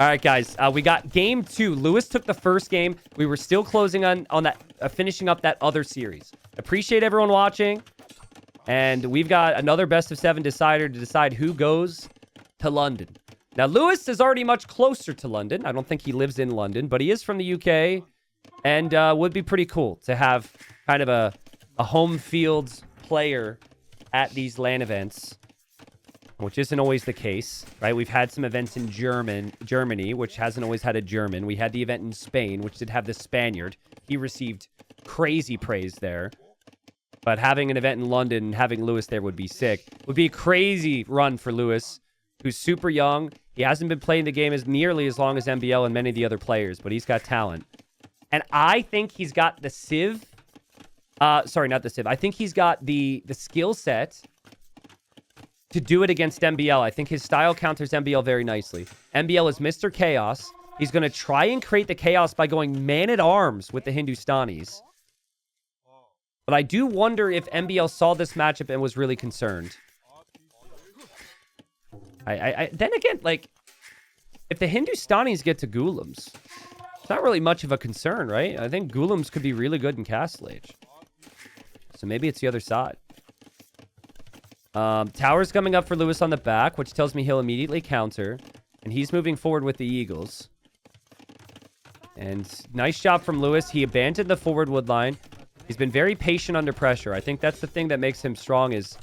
All right, guys. We got game 2. Lewis took the first game. We were still closing on that, finishing up that other series. Appreciate everyone watching. And we've got another best of 7 decider to decide who goes to London. Now, Lewis is already much closer to London. I don't think he lives in London, but he is from the UK. And would be pretty cool to have kind of a home field player at these LAN events, which isn't always the case, right? We've had some events in Germany, which hasn't always had a German. We had the event in Spain, which did have the Spaniard. He received crazy praise there. But having an event in London and having Lewis there would be sick. Would be a crazy run for Lewis, who's super young. He hasn't been playing the game as nearly as long as MbL and many of the other players, but he's got talent. And I think he's got the Civ. Sorry, not the Civ. I think he's got the skill set to do it against MbL. I think his style counters MbL very nicely. MbL is Mr. Chaos. He's going to try and create the chaos by going man-at-arms with the Hindustanis. But I do wonder if MbL saw this matchup and was really concerned. Then again, like, if the Hindustanis get to Ghoulam's, it's not really much of a concern, right? I think Ghoulam's could be really good in Castle Age. So maybe it's the other side. Tower's coming up for Lewis on the back, which tells me he'll immediately counter. And he's moving forward with the Eagles. And nice job from Lewis. He abandoned the forward wood line. He's been very patient under pressure. I think that's the thing that makes him strong is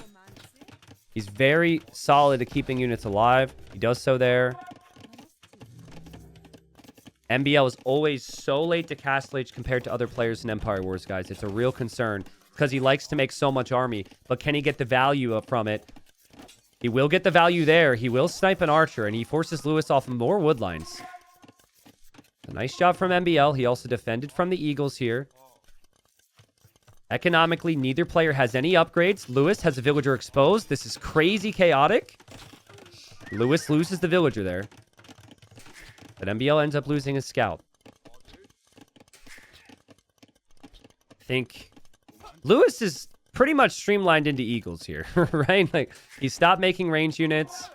he's very solid at keeping units alive. He does so there. MbL is always so late to Castle Age compared to other players in Empire Wars, guys. It's a real concern because he likes to make so much army. But can he get the value up from it? He will get the value there. He will snipe an archer, and he forces Lewis off more wood lines. A nice job from MbL. He also defended from the Eagles here. Economically, neither player has any upgrades. Lewis has a villager exposed. This is crazy chaotic. Lewis loses the villager there. But MbL ends up losing his scout. I think Lewis is pretty much streamlined into Eagles here, right? Like, he stopped making range units.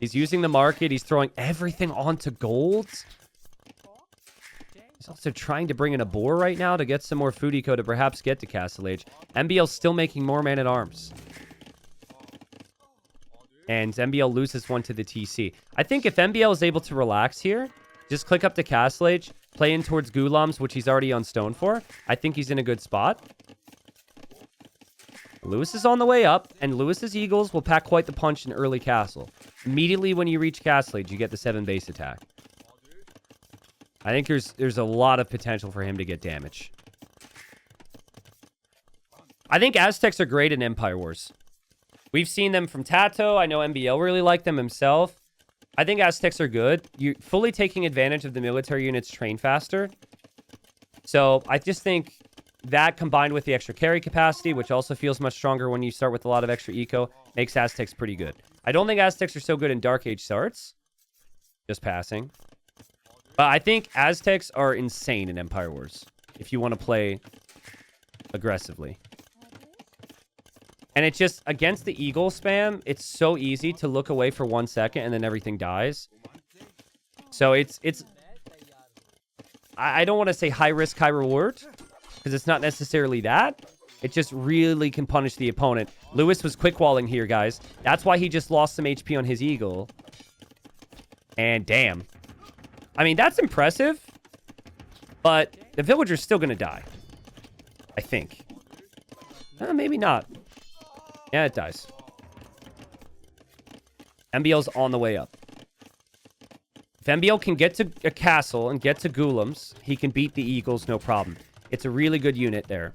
He's using the market. He's throwing everything onto gold. He's also trying to bring in a boar right now to get some more food eco to perhaps get to Castle Age. MbL's still making more man-at-arms. And MbL loses one to the TC. I think if MbL is able to relax here, just click up to Castle Age, play in towards Ghoulam's, which he's already on stone for, I think he's in a good spot. Lewis is on the way up, and Lewis's Eagles will pack quite the punch in early Castle. Immediately when you reach Castle Age, you get the 7 base attack. I think there's a lot of potential for him to get damage. I think Aztecs are great in Empire Wars. We've seen them from Tato. I know MbL really liked them himself. I think Aztecs are good. You're fully taking advantage of the military units train faster. So I just think that combined with the extra carry capacity, which also feels much stronger when you start with a lot of extra eco, makes Aztecs pretty good. I don't think Aztecs are so good in Dark Age starts. Just passing. But I think Aztecs are insane in Empire Wars if you want to play aggressively. And it's just, against the Eagle spam, it's so easy to look away for 1 second and then everything dies. So it's I don't want to say high risk, high reward, because it's not necessarily that. It just really can punish the opponent. Lewis was quick walling here, guys. That's why he just lost some HP on his Eagle. And damn. I mean, that's impressive. But the villager's still going to die. I think. Maybe not. Yeah, it dies. MbL's on the way up. If MbL can get to a castle and get to Ghoulam's, he can beat the Eagles, no problem. It's a really good unit there.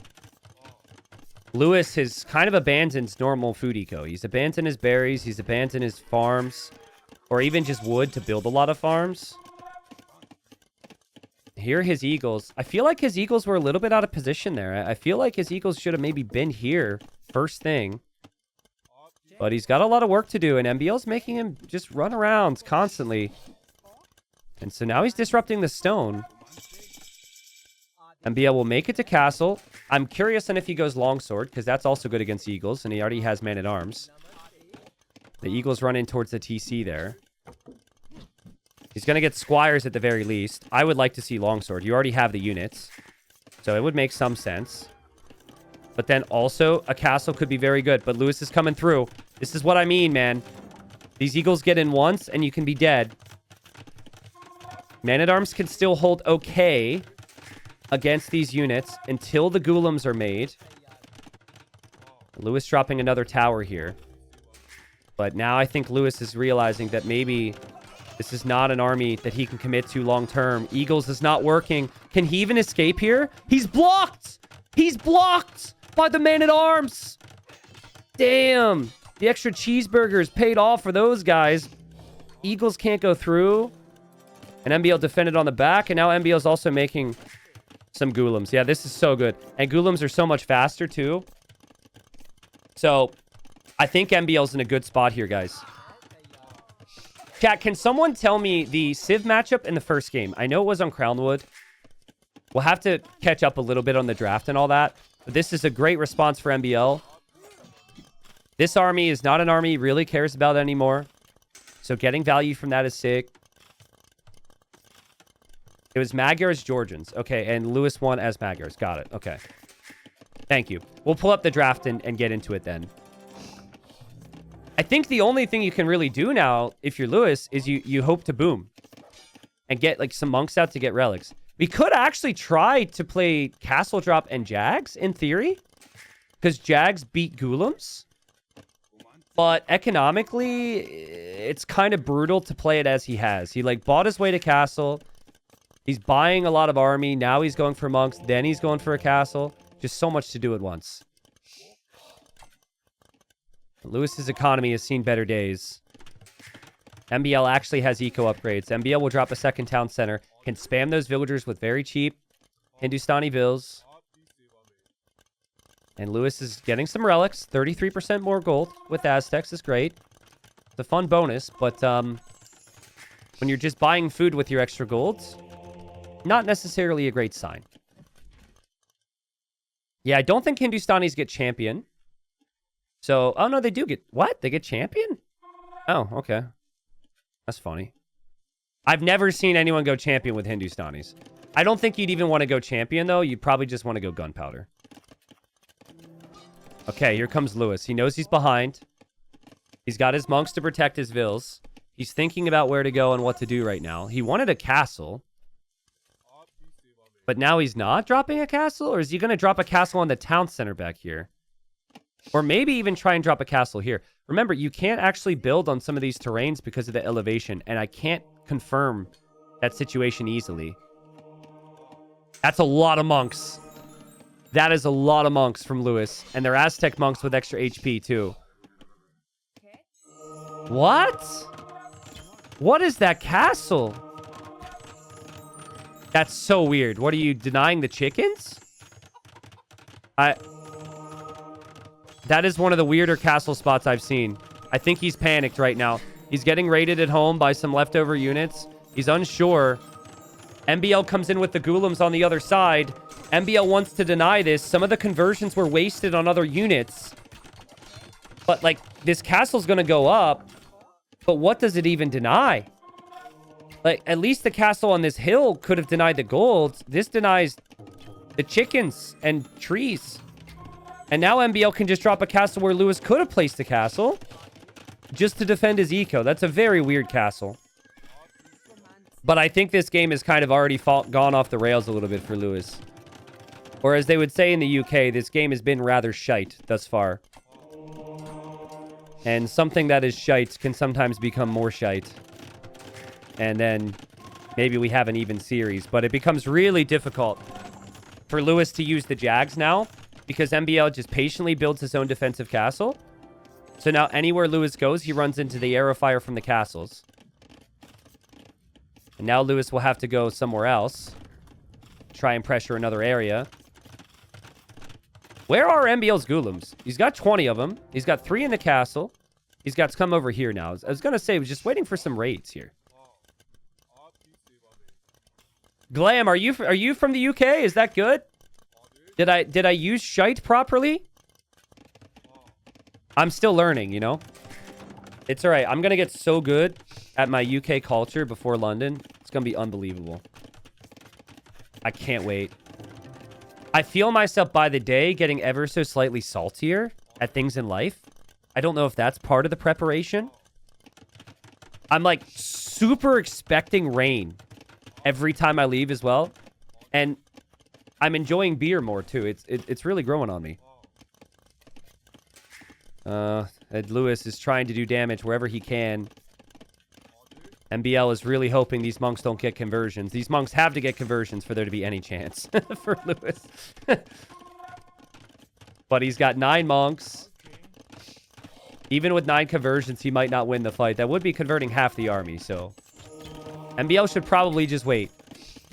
Lewis has kind of abandoned normal food eco. He's abandoned his berries. He's abandoned his farms. Or even just wood to build a lot of farms. Here are his Eagles. I feel like his Eagles were a little bit out of position there. I feel like his Eagles should have maybe been here first thing. But he's got a lot of work to do, and MbL's making him just run around constantly. And so now he's disrupting the stone. MbL will make it to castle. I'm curious on if he goes longsword, because that's also good against Eagles, and he already has man-at-arms. The Eagles run in towards the TC there. He's going to get squires at the very least. I would like to see longsword. You already have the units. So it would make some sense. But then also, a castle could be very good. But Lewis is coming through. This is what I mean, man. These eagles get in once, and you can be dead. Man-at-Arms can still hold okay against these units until the golems are made. Lewis dropping another tower here. But now I think Lewis is realizing that maybe this is not an army that he can commit to long-term. Eagles is not working. Can he even escape here? He's blocked! He's blocked by the man-at-arms! Damn! The extra cheeseburgers paid off for those guys. Eagles can't go through. And MbL defended on the back. And now MbL is also making some golems. Yeah, this is so good. And golems are so much faster, too. So, I think MbL's in a good spot here, guys. Chat, can someone tell me the Civ matchup in the first game? I know it was on Crownwood. We'll have to catch up a little bit on the draft and all that. But this is a great response for MbL. This army is not an army he really cares about anymore. So getting value from that is sick. It was Magyars, Georgians. Okay, and Lewis won as Magyars. Got it. Okay. Thank you. We'll pull up the draft and get into it then. I think the only thing you can really do now, if you're Lewis, is you hope to boom. And get, like, some monks out to get relics. We could actually try to play Castle Drop and Jags, in theory. Because Jags beat Golems. But economically, it's kind of brutal to play it as he has. He, like, bought his way to Castle. He's buying a lot of army. Now he's going for monks. Then he's going for a castle. Just so much to do at once. Lewis's economy has seen better days. MbL actually has eco upgrades. MbL will drop a second town center. Can spam those villagers with very cheap Hindustani vills. And Lewis is getting some relics. 33% more gold with Aztecs is great. It's a fun bonus, but when you're just buying food with your extra gold, not necessarily a great sign. Yeah, I don't think Hindustanis get champion. So, oh no, they do get, what? They get champion? Oh, okay. That's funny. I've never seen anyone go champion with Hindustanis. I don't think you'd even want to go champion, though. You'd probably just want to go gunpowder. Okay, here comes Lewis. He knows he's behind. He's got his monks to protect his vills. He's thinking about where to go and what to do right now. He wanted a castle. But now he's not dropping a castle? Or is he going to drop a castle on the town center back here? Or maybe even try and drop a castle here. Remember, you can't actually build on some of these terrains because of the elevation. And I can't confirm that situation easily. That's a lot of monks. That is a lot of monks from Lewis. And they're Aztec monks with extra HP, too. What? What is that castle? That's so weird. What, are you denying the chickens? That is one of the weirder castle spots I've seen. I think he's panicked right now. He's getting raided at home by some leftover units. He's unsure. MbL comes in with the golems on the other side. MbL wants to deny this. Some of the conversions were wasted on other units. But, like, this castle's going to go up. But what does it even deny? Like, at least the castle on this hill could have denied the gold. This denies the chickens and trees. And now MbL can just drop a castle where Lewis could have placed a castle. Just to defend his eco. That's a very weird castle. But I think this game has kind of already gone off the rails a little bit for Lewis. Or as they would say in the UK, this game has been rather shite thus far. And something that is shite can sometimes become more shite. And then maybe we have an even series. But it becomes really difficult for Lewis to use the Jags now. Because MbL just patiently builds his own defensive castle. So now anywhere Lewis goes, he runs into the arrow fire from the castles. And now Lewis will have to go somewhere else. Try and pressure another area. Where are MbL's golems? He's got 20 of them. He's got 3 in the castle. He's got to come over here now. I was going to say, I was just waiting for some raids here. Glam, are you from the UK? Is that good? Did I use shite properly? I'm still learning, you know? It's all right. I'm going to get so good at my UK culture before London. It's going to be unbelievable. I can't wait. I feel myself by the day getting ever so slightly saltier at things in life. I don't know if that's part of the preparation. I'm like super expecting rain every time I leave as well. And I'm enjoying beer more too. It's really growing on me. Ed Lewis is trying to do damage wherever he can. MbL is really hoping these monks don't get conversions. These monks have to get conversions for there to be any chance for Lewis. But he's got 9 monks. Even with 9 conversions, he might not win the fight. That would be converting half the army, so... MbL should probably just wait.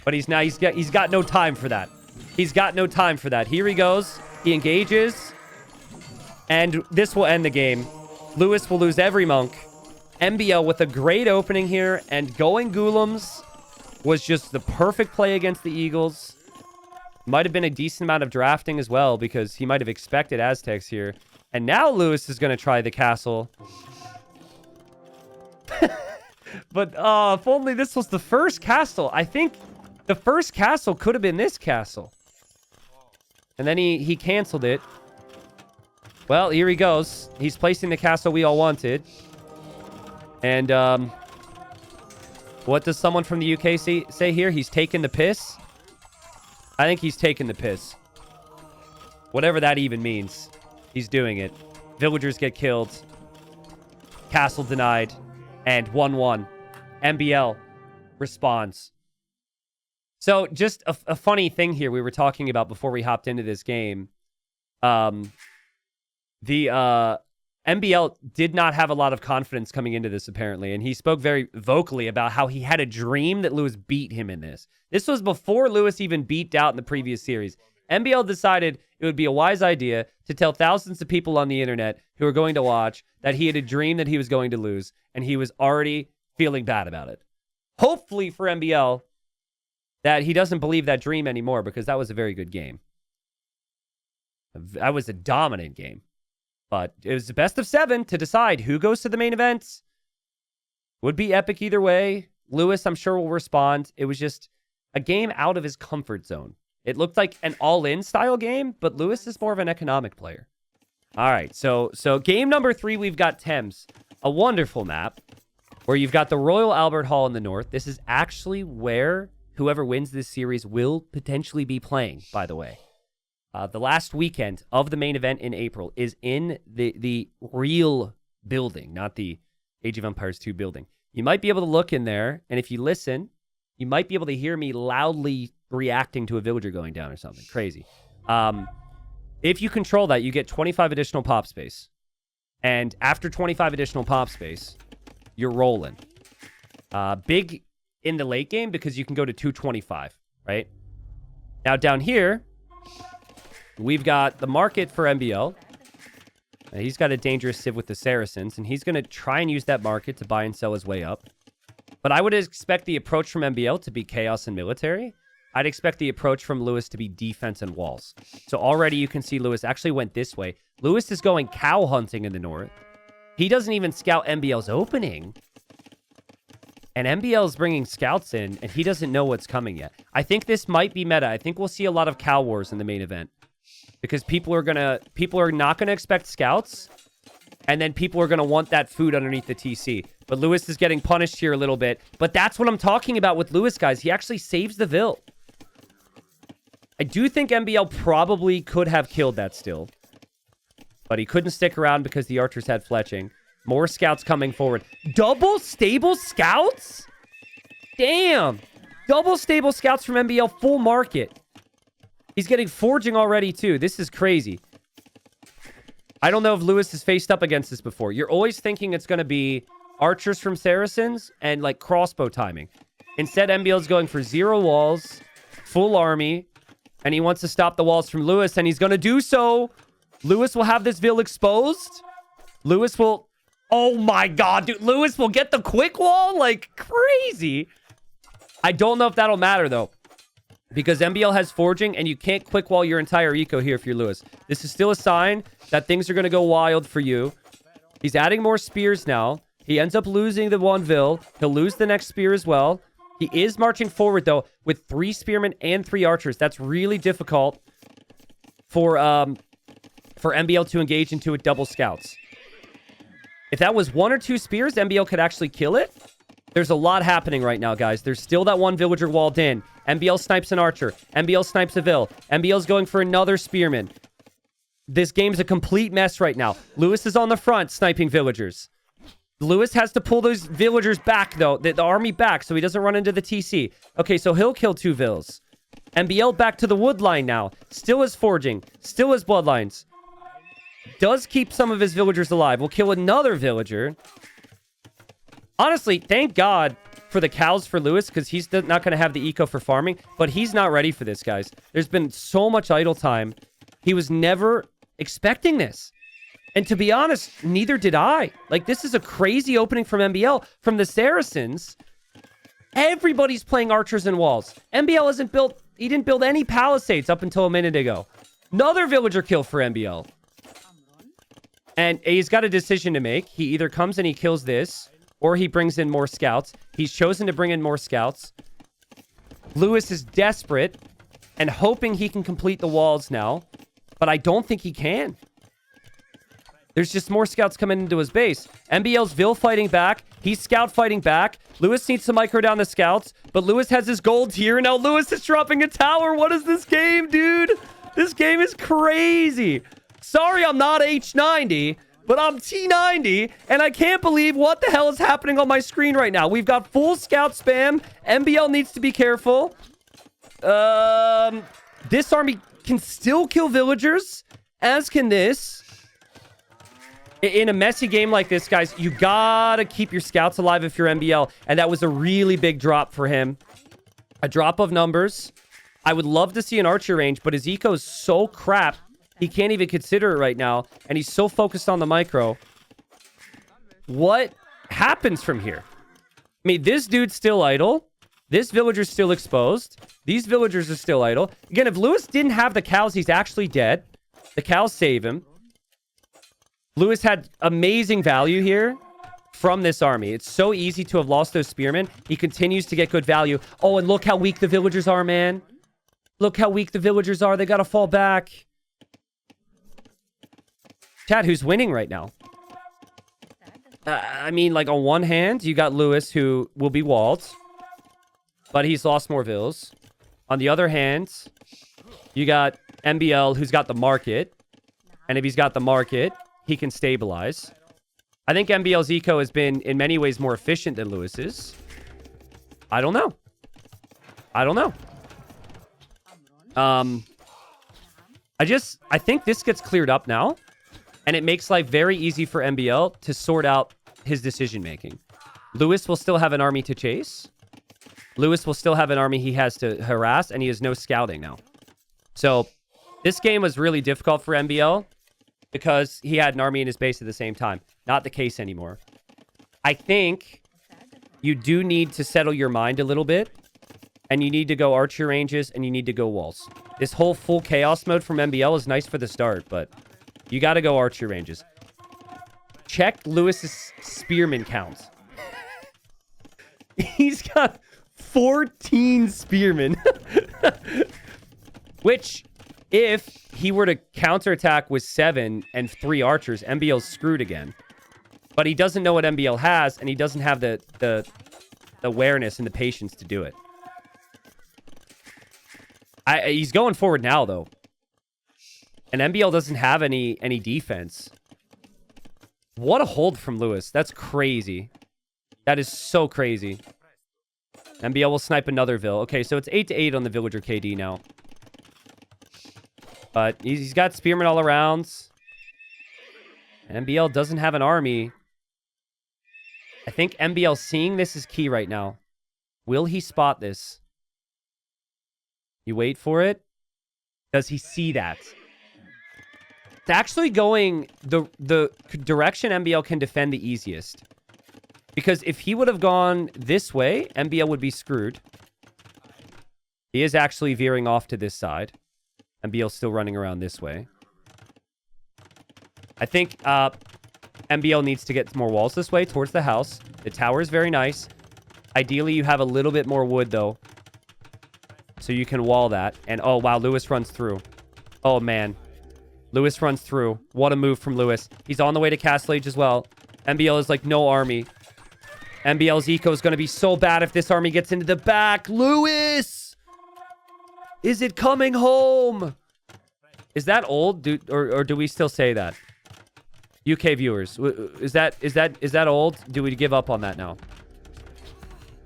But he's got no time for that. He's got no time for that. Here he goes. He engages. And this will end the game. Lewis will lose every monk. MbL with a great opening here. And going Ghoulems was just the perfect play against the Eagles. Might have been a decent amount of drafting as well, because he might have expected Aztecs here. And now Lewis is going to try the castle. But if only this was the first castle. I think the first castle could have been this castle. And then he canceled it. Well, here he goes. He's placing the castle we all wanted. And what does someone from the UK say here? He's taking the piss? I think he's taking the piss. Whatever that even means. He's doing it. Villagers get killed. Castle denied. And 1-1. MbL responds. So, just a funny thing here we were talking about before we hopped into this game. MbL did not have a lot of confidence coming into this, apparently. And he spoke very vocally about how he had a dream that Lewis beat him in this. This was before Lewis even beat Doubt in the previous series. MbL decided it would be a wise idea to tell thousands of people on the internet who are going to watch that he had a dream that he was going to lose, and he was already feeling bad about it. Hopefully for MbL that he doesn't believe that dream anymore, because that was a very good game. That was a dominant game. But it was the best of 7 to decide who goes to the main event. Would be epic either way. Lewis, I'm sure, will respond. It was just a game out of his comfort zone. It looked like an all-in style game, but Lewis is more of an economic player. All right, so game number 3, we've got Thames. A wonderful map where you've got the Royal Albert Hall in the north. This is actually where whoever wins this series will potentially be playing, by the way. The last weekend of the main event in April is in the real building, not the Age of Empires 2 building. You might be able to look in there, and if you listen, you might be able to hear me loudly reacting to a villager going down or something. Crazy. If you control that, you get 25 additional pop space. And after 25 additional pop space, you're rolling. Big in the late game because you can go to 225, right? Now down here, we've got the market for MbL. He's got a dangerous civ with the Saracens, and he's going to try and use that market to buy and sell his way up. But I would expect the approach from MbL to be chaos and military. I'd expect the approach from Lewis to be defense and walls. So already you can see Lewis actually went this way. Lewis is going cow hunting in the north. He doesn't even scout MbL's opening. And MbL's bringing scouts in, and he doesn't know what's coming yet. I think this might be meta. I think we'll see a lot of cow wars in the main event. Because people are not going to expect scouts. And then people are going to want that food underneath the TC. But Lewis is getting punished here a little bit. But that's what I'm talking about with Lewis, guys. He actually saves the Vil. I do think MbL probably could have killed that still. But he couldn't stick around because the archers had fletching. More scouts coming forward. Double stable scouts? Damn. Double stable scouts from MbL, full market. He's getting forging already, too. This is crazy. I don't know if Lewis has faced up against this before. You're always thinking it's going to be archers from Saracens and, like, crossbow timing. Instead, MbL's going for 0 walls, full army, and he wants to stop the walls from Lewis, and he's going to do so. Lewis will have this Vil exposed. Lewis will... Oh, my God, dude. Lewis will get the quick wall like crazy. I don't know if that'll matter, though. Because MbL has forging, and you can't quick wall your entire eco here if you're Lewis. This is still a sign that things are going to go wild for you. He's adding more spears now. He ends up losing the one Vil. He'll lose the next spear as well. He is marching forward, though, with 3 spearmen and 3 archers. That's really difficult for MbL to engage into with double scouts. If that was 1 or 2 spears, MbL could actually kill it. There's a lot happening right now, guys. There's still that one villager walled in. MbL snipes an archer. MbL snipes a Vil. MbL's going for another spearman. This game's a complete mess right now. Lewis is on the front sniping villagers. Lewis has to pull those villagers back, though. The army back, so he doesn't run into the TC. Okay, so he'll kill 2 Vils. MbL back to the wood line now. Still has forging. Still has bloodlines. Does keep some of his villagers alive. Will kill another villager. Honestly, thank God for the cows for Lewis, because he's not going to have the eco for farming. But he's not ready for this, guys. There's been so much idle time. He was never expecting this. And to be honest, neither did I. Like, this is a crazy opening from MbL. From the Saracens, everybody's playing archers and walls. MbL hasn't built... He didn't build any palisades up until a minute ago. Another villager kill for MbL. And he's got a decision to make. He either comes and he kills this, or he brings in more scouts. He's chosen to bring in more scouts. Lewis is desperate and hoping he can complete the walls now. But I don't think he can. There's just more scouts coming into his base. MbL's Vil fighting back. He's scout fighting back. Lewis needs to micro down the scouts. But Lewis has his gold here. Now Lewis is dropping a tower. What is this game, dude? This game is crazy. Sorry, I'm not H90, but I'm T90. And I can't believe what the hell is happening on my screen right now. We've got full scout spam. MbL needs to be careful. This army can still kill villagers, as can this. In a messy game like this, guys, you gotta keep your scouts alive if you're MbL. And that was a really big drop for him. A drop of numbers. I would love to see an archer range, but his eco is so crap, he can't even consider it right now. And he's so focused on the micro. What happens from here? I mean, this dude's still idle. This villager's still exposed. These villagers are still idle. Again, if Lewis didn't have the cows, he's actually dead. The cows save him. Lewis had amazing value here from this army. It's so easy to have lost those spearmen. He continues to get good value. Oh, and look how weak the villagers are, man. Look how weak the villagers are. They got to fall back. Chad, who's winning right now? I mean, like, on one hand, you got Lewis, who will be walled. But he's lost more Vils. On the other hand, you got MbL, who's got the market. And if he's got the market, he can stabilize. I think MbL's eco has been, in many ways, more efficient than Lewis's. I don't know. I think this gets cleared up now. And it makes life very easy for MbL to sort out his decision-making. Lewis will still have an army to chase. Lewis will still have an army he has to harass, and he has no scouting now. So, this game was really difficult for MbL because he had an army in his base at the same time. Not the case anymore. I think you do need to settle your mind a little bit, and you need to go archer ranges, and you need to go walls. This whole full chaos mode from MbL is nice for the start, but you got to go archer ranges. Check Lewis's spearman count. He's got 14 spearmen. Which, if he were to counterattack with 7 and 3 archers, MbL's screwed again. But he doesn't know what MbL has, and he doesn't have the awareness and the patience to do it. He's going forward now, though. And MbL doesn't have any defense. What a hold from Lewis. That's crazy. That is so crazy. MbL will snipe another Vil. Okay, so it's 8-8 on the villager KD now. But he's got spearmen all around. MbL doesn't have an army. I think MbL seeing this is key right now. Will he spot this? You wait for it. Does he see that? It's actually going the direction MbL can defend the easiest. Because if he would have gone this way, MbL would be screwed. He is actually veering off to this side. MbL's still running around this way. I think MbL needs to get more walls this way towards the house. The tower is very nice. Ideally, you have a little bit more wood, though. So you can wall that. And, oh, wow, Lewis runs through. Oh, man. Lewis runs through. What a move from Lewis. He's on the way to Castle Age as well. MbL is like no army. MbL's eco is going to be so bad if this army gets into the back. Lewis! Is it coming home? Is that old? Or do we still say that? UK viewers, is that old? Do we give up on that now?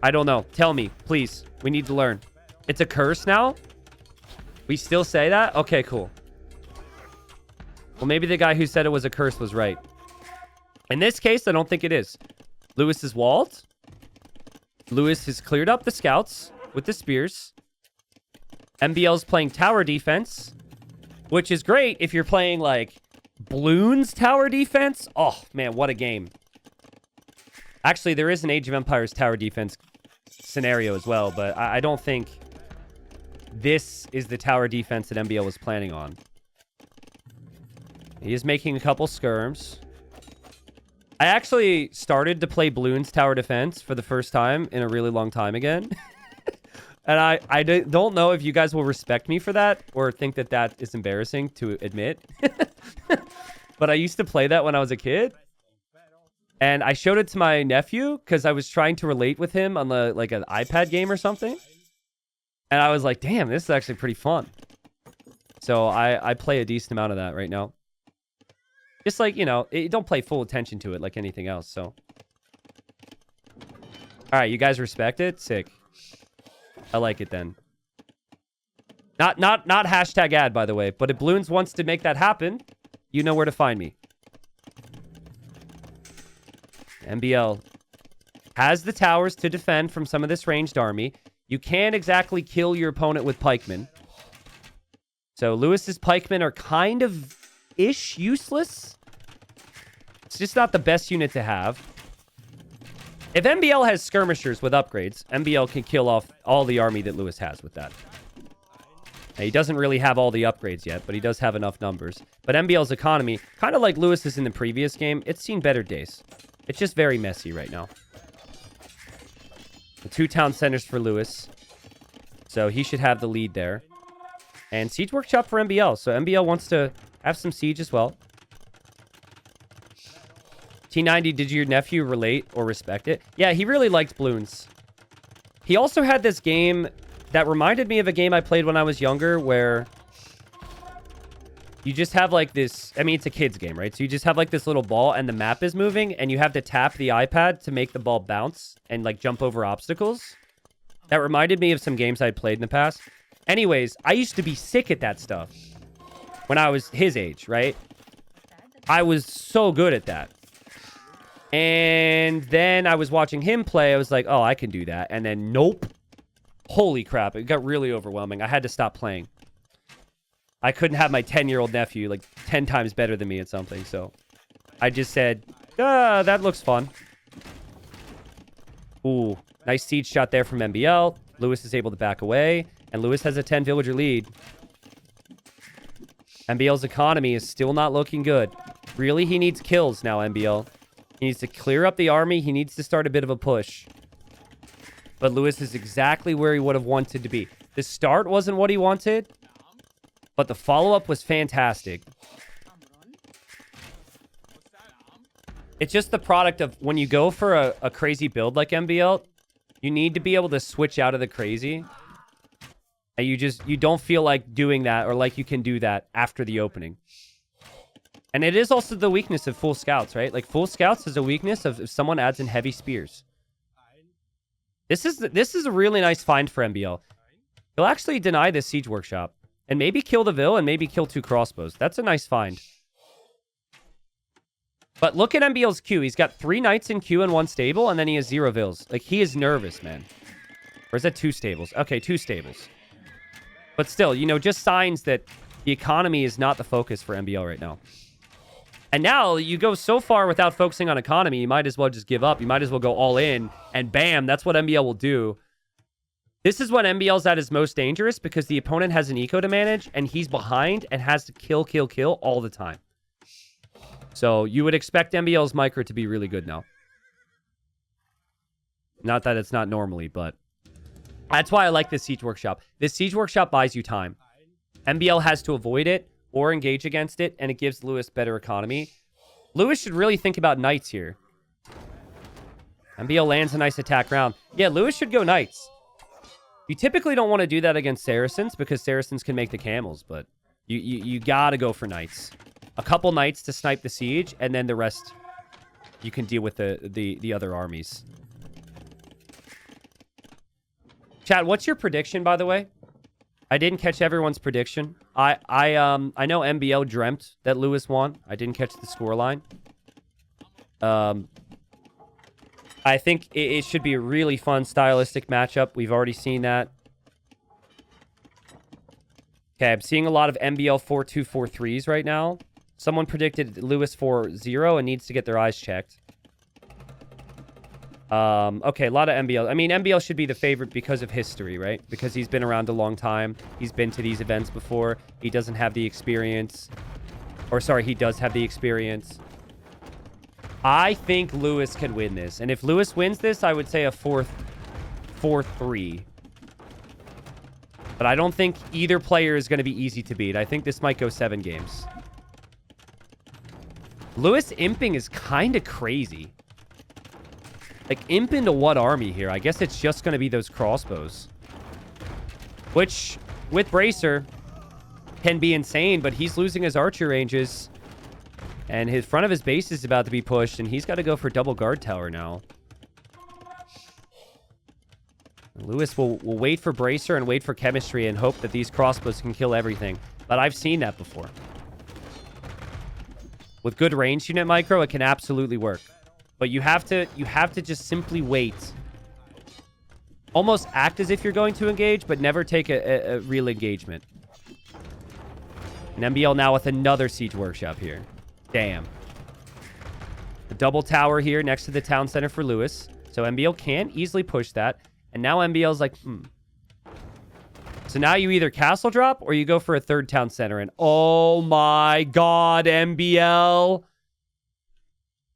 I don't know. Tell me, please. We need to learn. It's a curse now? We still say that? Okay, cool. Well, maybe the guy who said it was a curse was right. In this case, I don't think it is. Lewis is walled. Lewis has cleared up the scouts with the spears. MbL's playing tower defense, which is great if you're playing, like, Bloons tower defense. Oh, man, what a game. Actually, there is an Age of Empires tower defense scenario as well, but I don't think this is the tower defense that MbL was planning on. He is making a couple skirms. I actually started to play Bloons tower defense for the first time in a really long time again. And I don't know if you guys will respect me for that or think that that is embarrassing to admit. But I used to play that when I was a kid. And I showed it to my nephew because I was trying to relate with him on the like an iPad game or something. And I was like, damn, this is actually pretty fun. So I play a decent amount of that right now. Just like, you know, don't pay full attention to it like anything else, so. All right, you guys respect it? Sick. I like it then. Not hashtag ad, by the way. But if Bloons wants to make that happen, you know where to find me. MbL has the towers to defend from some of this ranged army. You can't exactly kill your opponent with pikemen. So Lewis's pikemen are kind of ish useless. It's just not the best unit to have. If MbL has skirmishers with upgrades, MbL can kill off all the army that Lewis has with that. Now, he doesn't really have all the upgrades yet, but he does have enough numbers. But MbL's economy, kind of like Lewis's in the previous game, it's seen better days. It's just very messy right now. The 2 town centers for Lewis. So he should have the lead there. And siege workshop for MbL. So MbL wants to have some siege as well. T90, did your nephew relate or respect it? Yeah, he really liked Bloons. He also had this game that reminded me of a game I played when I was younger where you just have like this... I mean, it's a kid's game, right? So you just have like this little ball and the map is moving and you have to tap the iPad to make the ball bounce and like jump over obstacles. That reminded me of some games I'd played in the past. Anyways, I used to be sick at that stuff when I was his age, right? I was so good at that. And then I was watching him play. I was like, oh, I can do that. And then, nope. Holy crap. It got really overwhelming. I had to stop playing. I couldn't have my 10-year-old nephew, like, 10 times better than me at something. So I just said, that looks fun. Ooh, nice siege shot there from MbL. Lewis is able to back away. And Lewis has a 10-villager lead. MbL's economy is still not looking good. Really, he needs kills now, MbL. He needs to clear up the army. He needs to start a bit of a push. But Lewis is exactly where he would have wanted to be. The start wasn't what he wanted, but the follow-up was fantastic. It's just the product of when you go for a crazy build like MbL, you need to be able to switch out of the crazy. And you don't feel like doing that or like you can do that after the opening. And it is also the weakness of full scouts, right? Like, full scouts is a weakness of if someone adds in heavy spears. This is a really nice find for MbL. He'll actually deny this siege workshop. And maybe kill the Vill and maybe kill 2 crossbows. That's a nice find. But look at MbL's queue. He's got 3 knights in queue and 1 stable, and then he has 0 Vills. Like, he is nervous, man. Or is that 2 stables? Okay, 2 stables. But still, you know, just signs that the economy is not the focus for MbL right now. And now you go so far without focusing on economy, you might as well just give up. You might as well go all in, and bam, that's what MbL will do. This is when MbL's at his most dangerous because the opponent has an eco to manage, and he's behind and has to kill all the time. So you would expect MbL's micro to be really good now. Not that it's not normally, but that's why I like this Siege Workshop. This Siege Workshop buys you time. MbL has to avoid it or engage against it, and it gives Lewis better economy. Lewis should really think about Knights here. MbL lands a nice attack round. Yeah, Lewis should go Knights. You typically don't want to do that against Saracens because Saracens can make the camels, but you gotta go for Knights. A couple Knights to snipe the siege, and then the rest you can deal with the other armies. Chat, what's your prediction, by the way? I didn't catch everyone's prediction. I know MbL dreamt that Lewis won. I didn't catch the scoreline. I think it should be a really fun stylistic matchup. We've already seen that. Okay, I'm seeing a lot of MbL 4-2-4-3s right now. Someone predicted Lewis 4-0 and needs to get their eyes checked. Okay, a lot of MbL. I mean, MbL should be the favorite because of history, right? Because he's been around a long time. He's been to these events before. He doesn't have the experience. Or, sorry, he does have the experience. I think Lewis can win this. And if Lewis wins this, I would say a 4-3. But I don't think either player is going to be easy to beat. I think this might go 7 games. Lewis imping is kind of crazy. Like, imp into what army here? I guess it's just going to be those crossbows. Which, with Bracer, can be insane, but he's losing his archer ranges. And his front of his base is about to be pushed, and he's got to go for double guard tower now. Lewis will wait for Bracer and wait for chemistry and hope that these crossbows can kill everything. But I've seen that before. With good range unit micro, it can absolutely work. But you have to just simply wait. Almost act as if you're going to engage, but never take a real engagement. And MbL now with another Siege Workshop here. Damn. A double tower here next to the town center for Lewis. So MbL can easily push that. And now MbL's like, So now you either castle drop or you go for a third town center. And oh my god, MbL.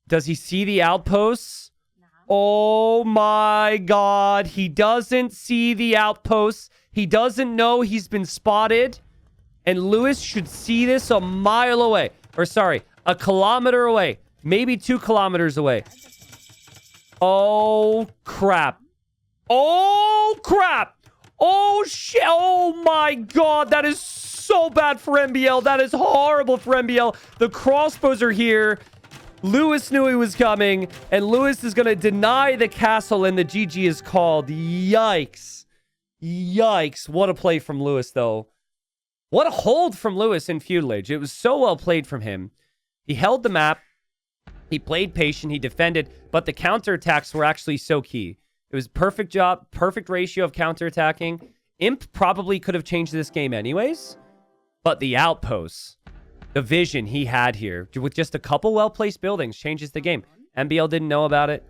Does he see the outposts? No. Oh my god. He doesn't see the outposts. He doesn't know he's been spotted. And Lewis should see this a mile away. Or sorry, a kilometer away. Maybe 2 kilometers away. Oh crap. Oh crap. Oh shit. Oh my god. That is so bad for MbL. That is horrible for MbL. The crossbows are here. Lewis knew he was coming, and Lewis is going to deny the castle, and the GG is called. Yikes. Yikes. What a play from Lewis, though. What a hold from Lewis in Feudal Age. It was so well played from him. He held the map. He played patient. He defended, but the counterattacks were actually so key. It was perfect job, perfect ratio of counterattacking. Imp probably could have changed this game anyways, but the outposts... The vision he had here with just a couple well-placed buildings changes the game. MbL didn't know about it.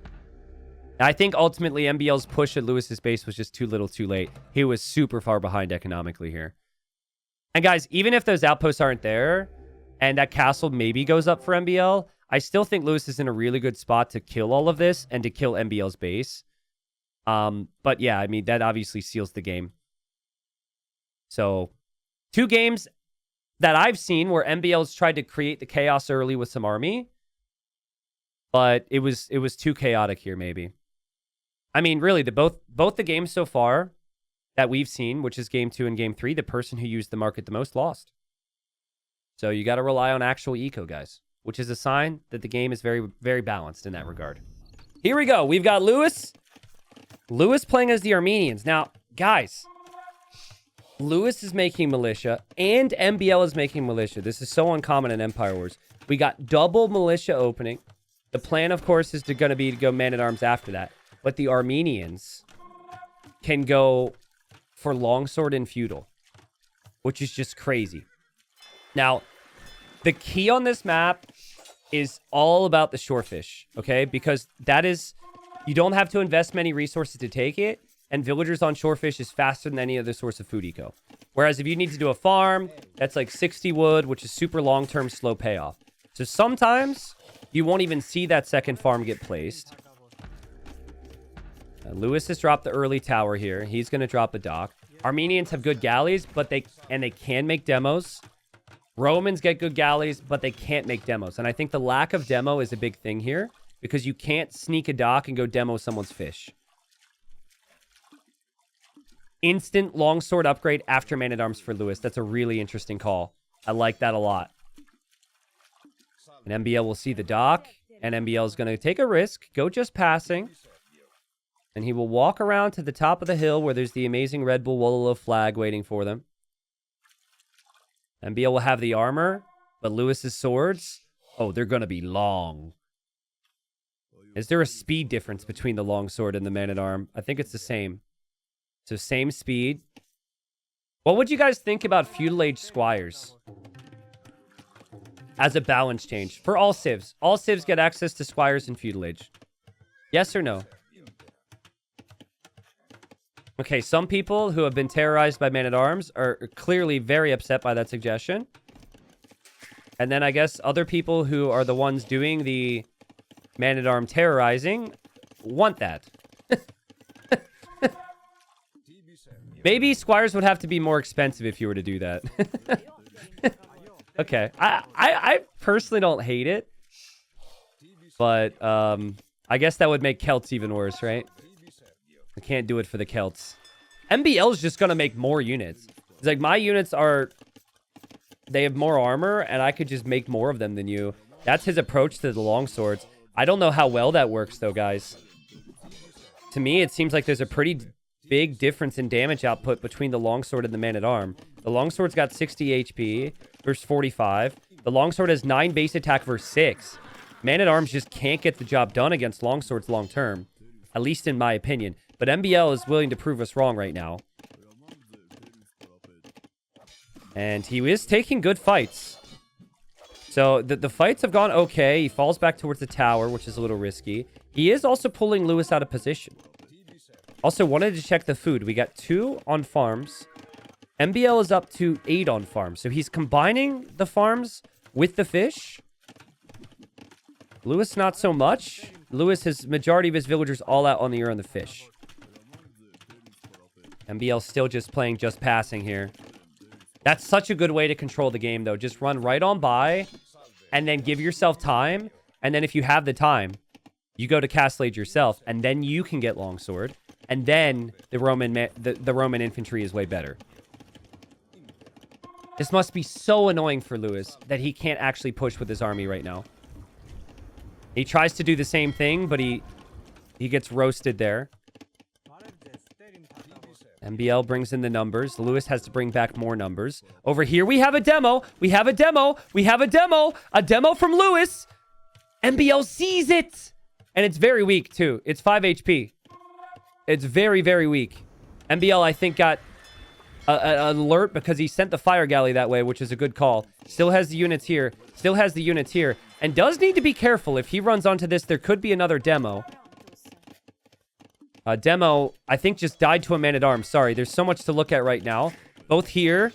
I think ultimately MbL's push at Lewis's base was just too little too late. He was super far behind economically here. And guys, even if those outposts aren't there and that castle maybe goes up for MbL, I still think Lewis is in a really good spot to kill all of this and to kill MbL's base. But yeah, I mean, that obviously seals the game. So 2 games that I've seen where MbL's tried to create the chaos early with some army, but it was too chaotic here, maybe. I mean, really, both the games so far that we've seen, which is game 2 and game 3, the person who used the market the most lost. So you got to rely on actual eco, guys, which is a sign that the game is very, very balanced in that regard. Here we go. We've got Lewis playing as the Armenians. Now, guys, Lewis is making militia, and MbL is making militia. This is so uncommon in Empire Wars. We got double militia opening. The plan, of course, is going to be to go man-at-arms after that. But the Armenians can go for longsword and feudal, which is just crazy. Now, the key on this map is all about the shorefish, okay? Because that is... You don't have to invest many resources to take it. And villagers on shorefish is faster than any other source of food eco. Whereas if you need to do a farm, that's like 60 wood, which is super long-term slow payoff. So sometimes you won't even see that second farm get placed. Lewis has dropped the early tower here. He's going to drop a dock. Armenians have good galleys, but they can make demos. Romans get good galleys, but they can't make demos. And I think the lack of demo is a big thing here because you can't sneak a dock and go demo someone's fish. Instant longsword upgrade after Man-at-Arms for Lewis. That's a really interesting call. I like that a lot. And MbL will see the dock. And MbL is going to take a risk. Go just passing. And he will walk around to the top of the hill where there's the amazing Redbull Wololo flag waiting for them. MbL will have the armor. But Lewis's swords, oh, they're going to be long. Is there a speed difference between the longsword and the man-at-arm? I think it's the same. So same speed. What would you guys think about feudal age squires? As a balance change. For all civs. All civs get access to squires in feudal age. Yes or no? Okay, some people who have been terrorized by man-at-arms are clearly very upset by that suggestion. And then I guess other people who are the ones doing the man-at-arm terrorizing want that. Maybe squires would have to be more expensive if you were to do that. Okay. I personally don't hate it. But I guess that would make Celts even worse, right? I can't do it for the Celts. MbL is just going to make more units. It's like my units are... They have more armor, and I could just make more of them than you. That's his approach to the longswords. I don't know how well that works, though, guys. To me, it seems like there's a pretty big difference in damage output between the longsword and the man-at-arm. The longsword's got 60 HP versus 45. The longsword has 9 base attack versus 6. Man-at-arms just can't get the job done against longswords long-term. At least in my opinion. But MbL is willing to prove us wrong right now. And he is taking good fights. So the fights have gone okay. He falls back towards the tower, which is a little risky. He is also pulling Lewis out of position. Also wanted to check the food. We got 2 on farms. MbL is up to 8 on farms. So he's combining the farms with the fish. Lewis not so much. Lewis has majority of his villagers all out on the ear on the fish. MbL still just playing just passing here. That's such a good way to control the game, though. Just run right on by and then give yourself time. And then if you have the time, you go to Castle Age yourself, and then you can get Longsword. And then the Roman infantry is way better. This must be so annoying for Lewis that he can't actually push with his army right now. He tries to do the same thing, but he gets roasted there. MbL brings in the numbers. Lewis has to bring back more numbers. Over here, we have a demo. We have a demo. We have a demo. A demo from Lewis. MbL sees it. And it's very weak, too. It's 5 HP. It's very, very weak. MbL, I think, got an alert because he sent the fire galley that way, which is a good call. Still has the units here. Still has the units here. And does need to be careful. If he runs onto this, there could be another demo. Demo, I think, just died to a man-at-arms. Sorry, there's so much to look at right now. Both here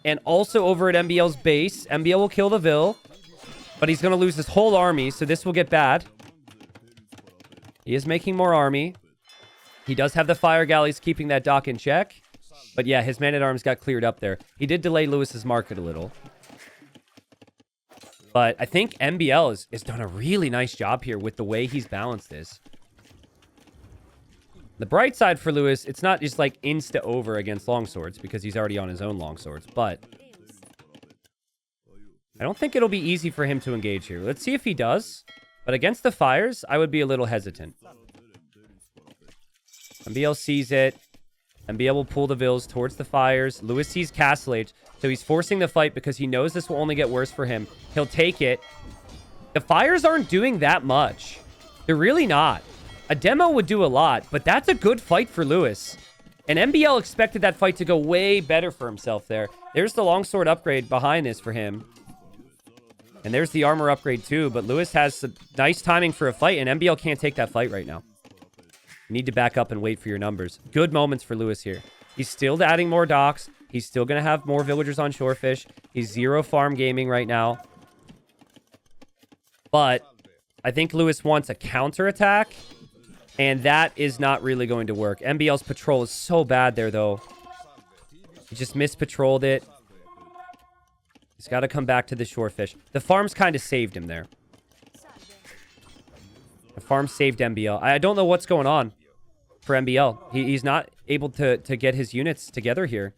and also over at MbL's base. MbL will kill the Vil, but he's going to lose his whole army, so this will get bad. He is making more army. He does have the fire galleys keeping that dock in check. But yeah, his man-at-arms got cleared up there. He did delay Lewis's market a little. But I think MbL has done a really nice job here with the way he's balanced this. The bright side for Lewis, it's not just like insta-over against longswords because he's already on his own longswords, but I don't think it'll be easy for him to engage here. Let's see if he does. But against the fires, I would be a little hesitant. MbL sees it. MbL will pull the Vils towards the fires. Lewis sees Castle Age, so he's forcing the fight because he knows this will only get worse for him. He'll take it. The fires aren't doing that much. They're really not. A demo would do a lot, but that's a good fight for Lewis. And MbL expected that fight to go way better for himself there. There's the longsword upgrade behind this for him. And there's the armor upgrade too, but Lewis has some nice timing for a fight, and MbL can't take that fight right now. You need to back up and wait for your numbers. Good moments for Lewis here. He's still adding more docks. He's still going to have more villagers on Shorefish. He's 0 farm gaming right now. But I think Lewis wants a counterattack, and that is not really going to work. MbL's patrol is so bad there, though. He just mispatrolled it. He's got to come back to the shore fish. The farms kind of saved him there. The farm saved MbL. I don't know what's going on for MbL. He's not able to get his units together here.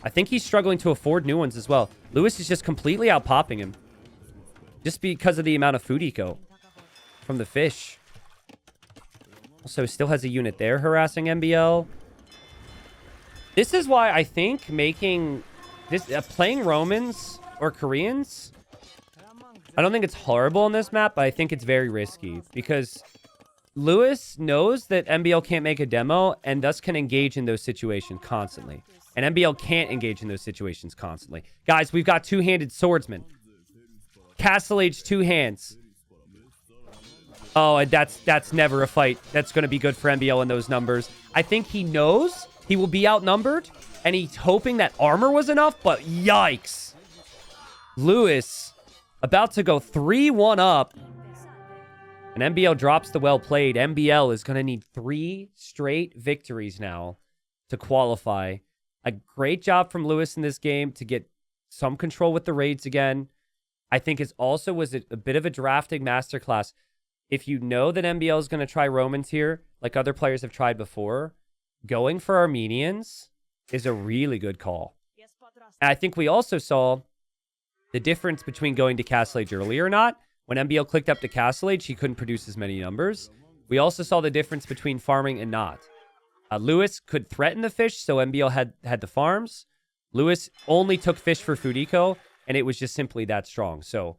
I think he's struggling to afford new ones as well. Lewis is just completely out-popping him. Just because of the amount of food eco from the fish. Also, still has a unit there harassing MbL. This is why I think making this playing Romans or Koreans, I don't think it's horrible on this map, but I think it's very risky because Lewis knows that MbL can't make a demo and thus can engage in those situations constantly. And MbL can't engage in those situations constantly. Guys, we've got two-handed swordsmen. Castle Age, two hands. Oh, and that's never a fight. That's going to be good for MbL in those numbers. I think he knows he will be outnumbered, and he's hoping that armor was enough, but yikes. Lewis about to go 3-1 up. And MbL drops the well played. MbL is going to need 3 straight victories now to qualify. A great job from Lewis in this game to get some control with the raids again. I think it also was a bit of a drafting masterclass. If you know that MbL is going to try Romans here, like other players have tried before, going for Armenians is a really good call. And I think we also saw the difference between going to Castle Age early or not. When MbL clicked up to Castle Age, he couldn't produce as many numbers. We also saw the difference between farming and not. Lewis could threaten the fish, so MbL had the farms. Lewis only took fish for food eco, and it was just simply that strong. So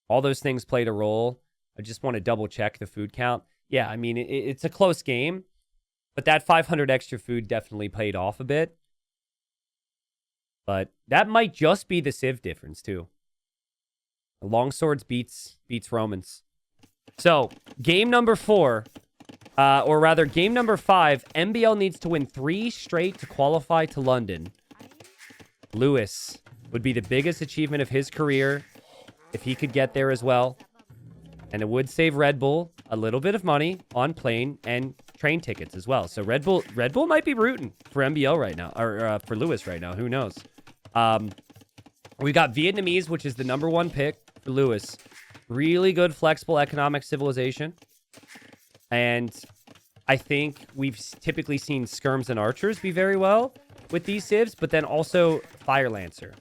all those things played a role. I just want to double check the food count. Yeah, I mean, it's a close game, but that 500 extra food definitely paid off a bit. But that might just be the Civ difference, too. Longswords beats Romans. So, game number 4, or rather, game number 5, MbL needs to win 3 straight to qualify to London. Lewis would be the biggest achievement of his career if he could get there as well. And it would save Red Bull a little bit of money on plane and train tickets as well. So Red Bull might be rooting for MbL right now, or for Lewis right now. Who knows? We got Vietnamese, which is the #1 pick for Lewis. Really good flexible economic civilization. And I think we've typically seen skirms and archers be very well with these civs, but then also Fire Lancer.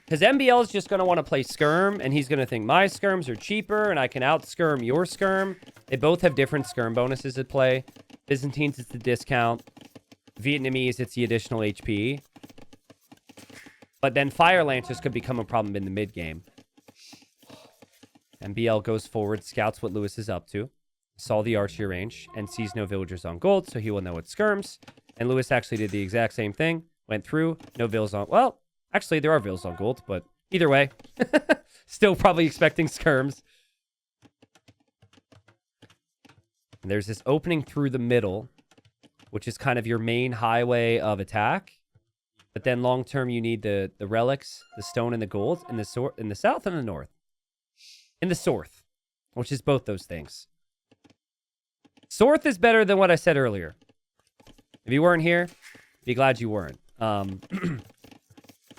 Because MbL is just going to want to play skirm, and he's going to think my skirms are cheaper, and I can out-skirm your skirm. They both have different skirm bonuses at play. Byzantines, it's the discount. Vietnamese, it's the additional HP. But then Fire Lancers could become a problem in the mid-game. MbL goes forward, scouts what Lewis is up to, saw the archery range, and sees no villagers on gold, so he will know it's skirms. And Lewis actually did the exact same thing. Went through, no vills on... Well, actually, there are vills on gold, but either way, still probably expecting skirms. And there's this opening through the middle, which is kind of your main highway of attack. But then long-term, you need the relics, the stone, and the gold in the south and the north. In the Sorth, which is both those things. Sorth is better than what I said earlier. If you weren't here, be glad you weren't.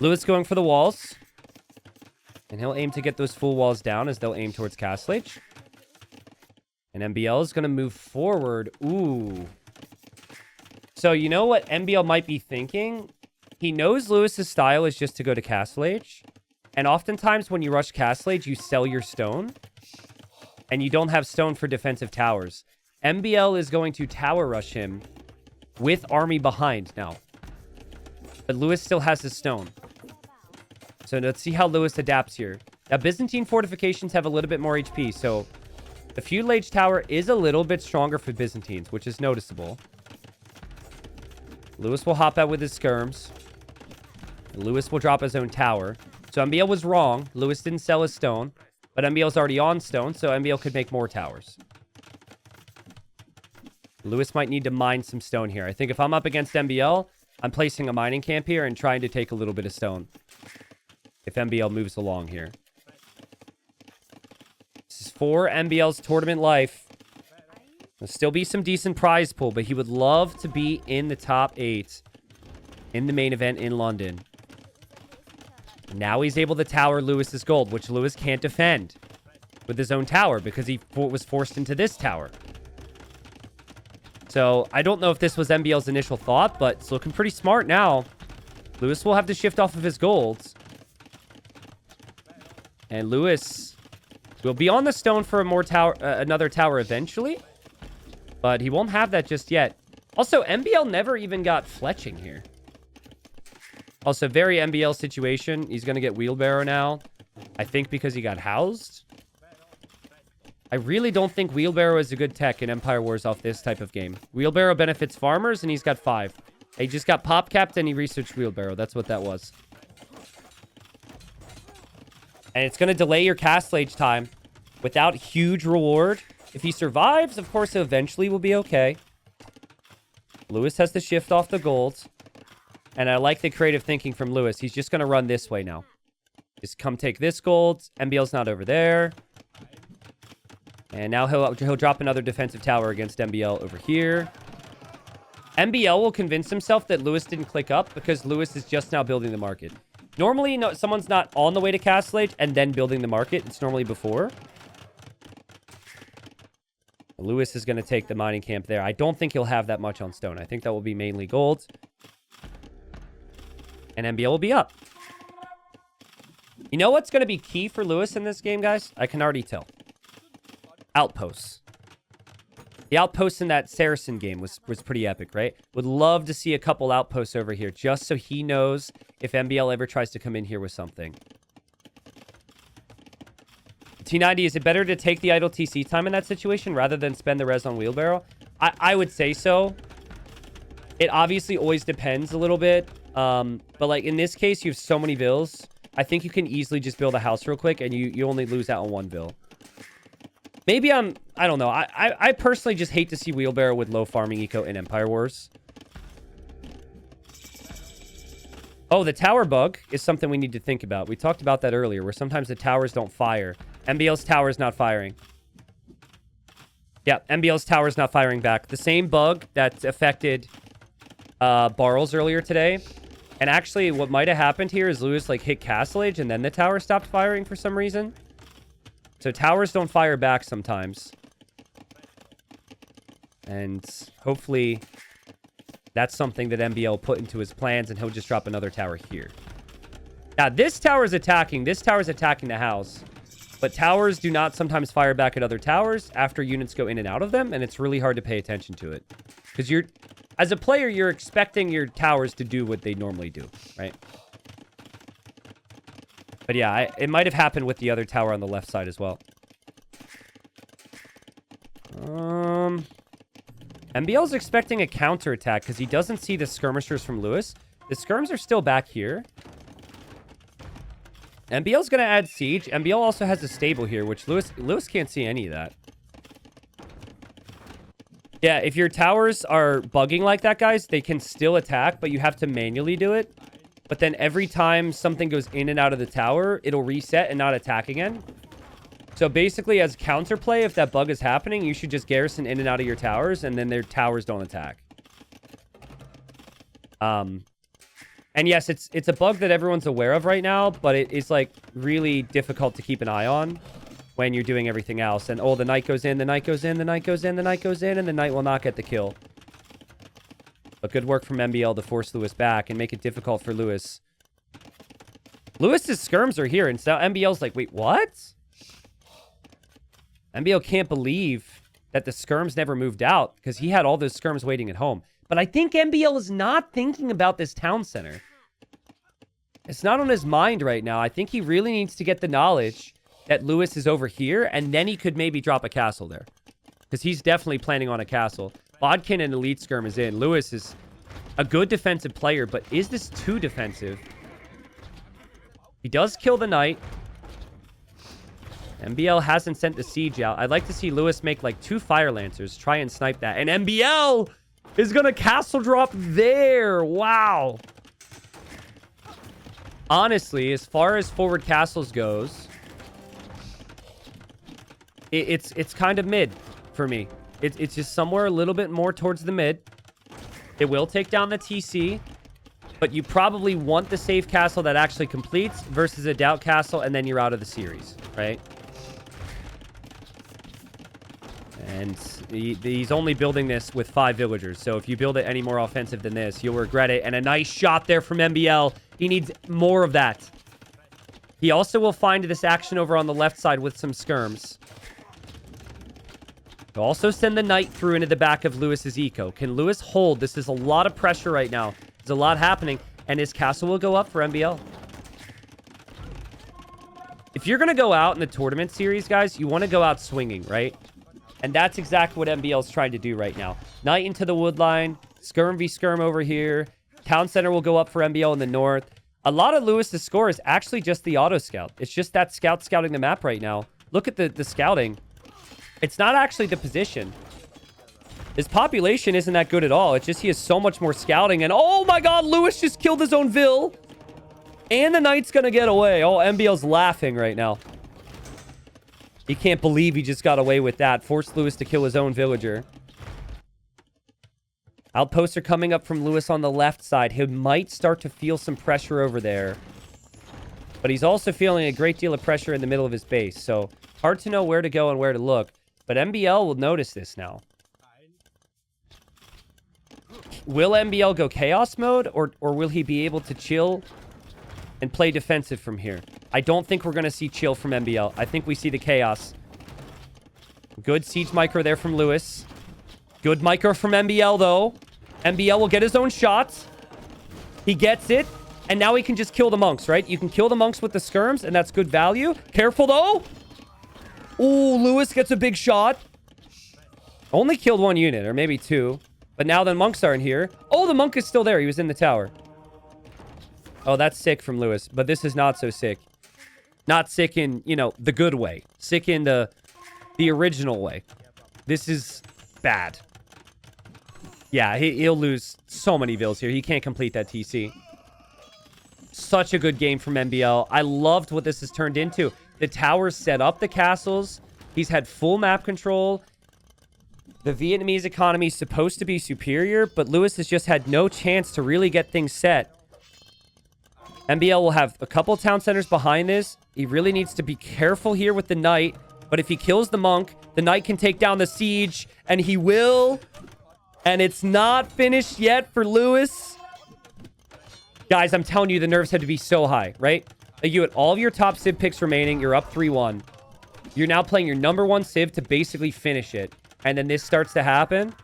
Lewis going for the walls. And he'll aim to get those full walls down as they'll aim towards Castle Age. And MbL is going to move forward. Ooh. So you know what MbL might be thinking? He knows Lewis's style is just to go to Castle Age. And oftentimes when you rush Castle Age, you sell your stone. And you don't have stone for defensive towers. MbL is going to tower rush him with army behind now. But Lewis still has his stone. So let's see how Lewis adapts here. Now, Byzantine fortifications have a little bit more HP, so the feudal age tower is a little bit stronger for Byzantines, which is noticeable. Lewis will hop out with his skirms. Lewis will drop his own tower. So MbL was wrong. Lewis didn't sell his stone, but MbL's already on stone, so MbL could make more towers. Lewis might need to mine some stone here. I think if I'm up against MbL, I'm placing a mining camp here and trying to take a little bit of stone. If MbL moves along here. for MbL's tournament life. There'll still be some decent prize pool, but he would love to be in the top 8 in the main event in London. Now he's able to tower Lewis's gold, which Lewis can't defend with his own tower because he was forced into this tower. So I don't know if this was MbL's initial thought, but it's looking pretty smart now. Lewis will have to shift off of his golds. And Lewis will be on the stone for another tower eventually. But he won't have that just yet. Also, MbL never even got fletching here. Also, very MbL situation. He's going to get wheelbarrow now. I think because he got housed. I really don't think wheelbarrow is a good tech in Empire Wars off this type of game. Wheelbarrow benefits farmers, and he's got 5. He just got pop capped, and he researched wheelbarrow. That's what that was. And it's going to delay your castle age time without huge reward. If he survives, of course, it eventually will be okay. Lewis has to shift off the gold. And I like the creative thinking from Lewis. He's just going to run this way now. Just come take this gold. MbL's not over there. And now he'll drop another defensive tower against MbL over here. MbL will convince himself that Lewis didn't click up because Lewis is just now building the market. Normally, no, someone's not on the way to Castle Age and then building the market. It's normally before. Lewis is going to take the mining camp there. I don't think he'll have that much on stone. I think that will be mainly gold. And MbL will be up. You know what's going to be key for Lewis in this game, guys? I can already tell. Outposts. The outposts in that Saracen game was pretty epic, right? Would love to see a couple outposts over here just so he knows if MbL ever tries to come in here with something. T90, is it better to take the idle TC time in that situation rather than spend the res on wheelbarrow? I would say so. It obviously always depends a little bit. But like in this case, you have so many vills. I think you can easily just build a house real quick and you only lose out on 1 vill. Maybe I don't know. I personally just hate to see wheelbarrow with low farming eco in Empire Wars. Oh, the tower bug is something we need to think about. We talked about that earlier, where sometimes the towers don't fire. MbL's tower is not firing. Yeah, MbL's tower is not firing back. The same bug that affected Barrels earlier today. And actually, what might have happened here is Lewis like hit Castle Age and then the tower stopped firing for some reason. So towers don't fire back sometimes. And hopefully that's something that MbL put into his plans and he'll just drop another tower here. Now, this tower is attacking. This tower is attacking the house. But towers do not sometimes fire back at other towers after units go in and out of them. And it's really hard to pay attention to it. Because as a player, you're expecting your towers to do what they normally do, right? But yeah, it might have happened with the other tower on the left side as well. MbL's expecting a counterattack because he doesn't see the skirmishers from Lewis. The skirms are still back here. MbL's going to add siege. MbL also has a stable here, which Lewis can't see any of that. Yeah, if your towers are bugging like that, guys, they can still attack, but you have to manually do it. But then every time something goes in and out of the tower, it'll reset and not attack again. So basically, as counterplay, if that bug is happening, you should just garrison in and out of your towers, and then their towers don't attack. And yes, it's a bug that everyone's aware of right now, but it's like really difficult to keep an eye on when you're doing everything else. And oh, the knight goes in, the knight goes in, the knight goes in, the knight goes in, and the knight will not get the kill. But good work from MbL to force Lewis back and make it difficult for Lewis. Lewis's skirms are here, and so MbL's like, wait, what? MbL can't believe that the skirms never moved out because he had all those skirms waiting at home. But I think MbL is not thinking about this town center. It's not on his mind right now. I think he really needs to get the knowledge that Lewis is over here, and then he could maybe drop a castle there. Because he's definitely planning on a castle. Bodkin and Elite Skirm is in. Lewis is a good defensive player, but is this too defensive? He does kill the knight. MbL hasn't sent the siege out. I'd like to see Lewis make like 2 Fire Lancers. Try and snipe that. And MbL is going to castle drop there. Wow. Honestly, as far as forward castles goes, It's kind of mid for me. It's just somewhere a little bit more towards the mid. It will take down the TC, but you probably want the safe castle that actually completes versus a doubt castle, and then you're out of the series, right? And he's only building this with 5 villagers, so if you build it any more offensive than this, you'll regret it. And a nice shot there from MbL. He needs more of that. He also will find this action over on the left side with some skirms. He'll also send the knight through into the back of Lewis's eco. Can Lewis hold? This is a lot of pressure right now. There's a lot happening, and his castle will go up for MbL. If you're going to go out in the tournament series, guys, you want to go out swinging, right? And that's exactly what MbL is trying to do right now. Knight into the wood line. Skirm v skirm over here. Town center will go up for MbL in the north. A lot of Lewis's score is actually just the auto scout. It's just that scout scouting the map right now. Look at the scouting. It's not actually the position. His population isn't that good at all. It's just he has so much more scouting. And oh my god, Lewis just killed his own vill. And the knight's gonna get away. Oh, MbL's laughing right now. He can't believe he just got away with that. Forced Lewis to kill his own villager. Outposts are coming up from Lewis on the left side. He might start to feel some pressure over there. But he's also feeling a great deal of pressure in the middle of his base. So hard to know where to go and where to look. But MbL will notice this now. Will MbL go chaos mode? Or will he be able to chill and play defensive from here? I don't think we're going to see chill from MbL. I think we see the chaos. Good siege micro there from Lewis. Good micro from MbL, though. MbL will get his own shots. He gets it. And now he can just kill the monks, right? You can kill the monks with the skirms, and that's good value. Careful, though. Ooh, Lewis gets a big shot. Only killed 1 unit, or maybe 2. But now the monks aren't here. Oh, the monk is still there. He was in the tower. Oh, that's sick from Lewis. But this is not so sick. Not sick in, you know, the good way. Sick in the original way. This is bad. Yeah, he'll lose so many vills here. He can't complete that TC. Such a good game from MbL. I loved what this has turned into. The towers set up the castles. He's had full map control. The Vietnamese economy is supposed to be superior, but Lewis has just had no chance to really get things set. MbL will have a couple town centers behind this. He really needs to be careful here with the knight. But if he kills the monk, the knight can take down the siege. And he will. And it's not finished yet for Lewis. Guys, I'm telling you, the nerves had to be so high, right? You had all of your top civ picks remaining. You're up 3-1. You're now playing your #1 civ to basically finish it. And then this starts to happen.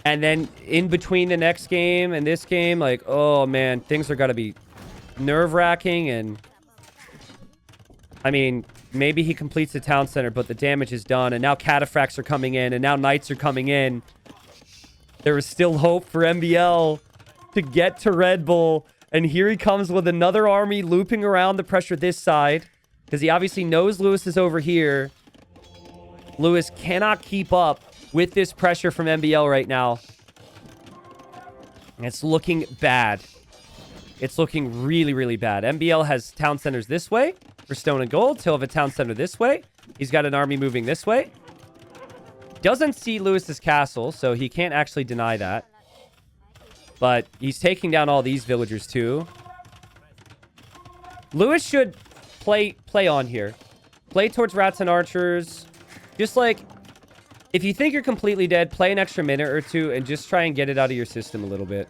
And then in between the next game and this game, like, oh, man, things are going to be nerve-wracking. And, I mean, maybe he completes the town center, but the damage is done. And now cataphracts are coming in, and now knights are coming in. There is still hope for MbL to get to Red Bull. And here he comes with another army looping around the pressure this side. Because he obviously knows Lewis is over here. Lewis cannot keep up with this pressure from MbL right now. And it's looking bad. It's looking really, really bad. MbL has town centers this way for stone and gold. He'll have a town center this way. He's got an army moving this way. Doesn't see Lewis's castle, so he can't actually deny that. But he's taking down all these villagers too. Lewis should play on here. Play towards rats and archers. Just like, if you think you're completely dead, play an extra minute or two and just try and get it out of your system a little bit.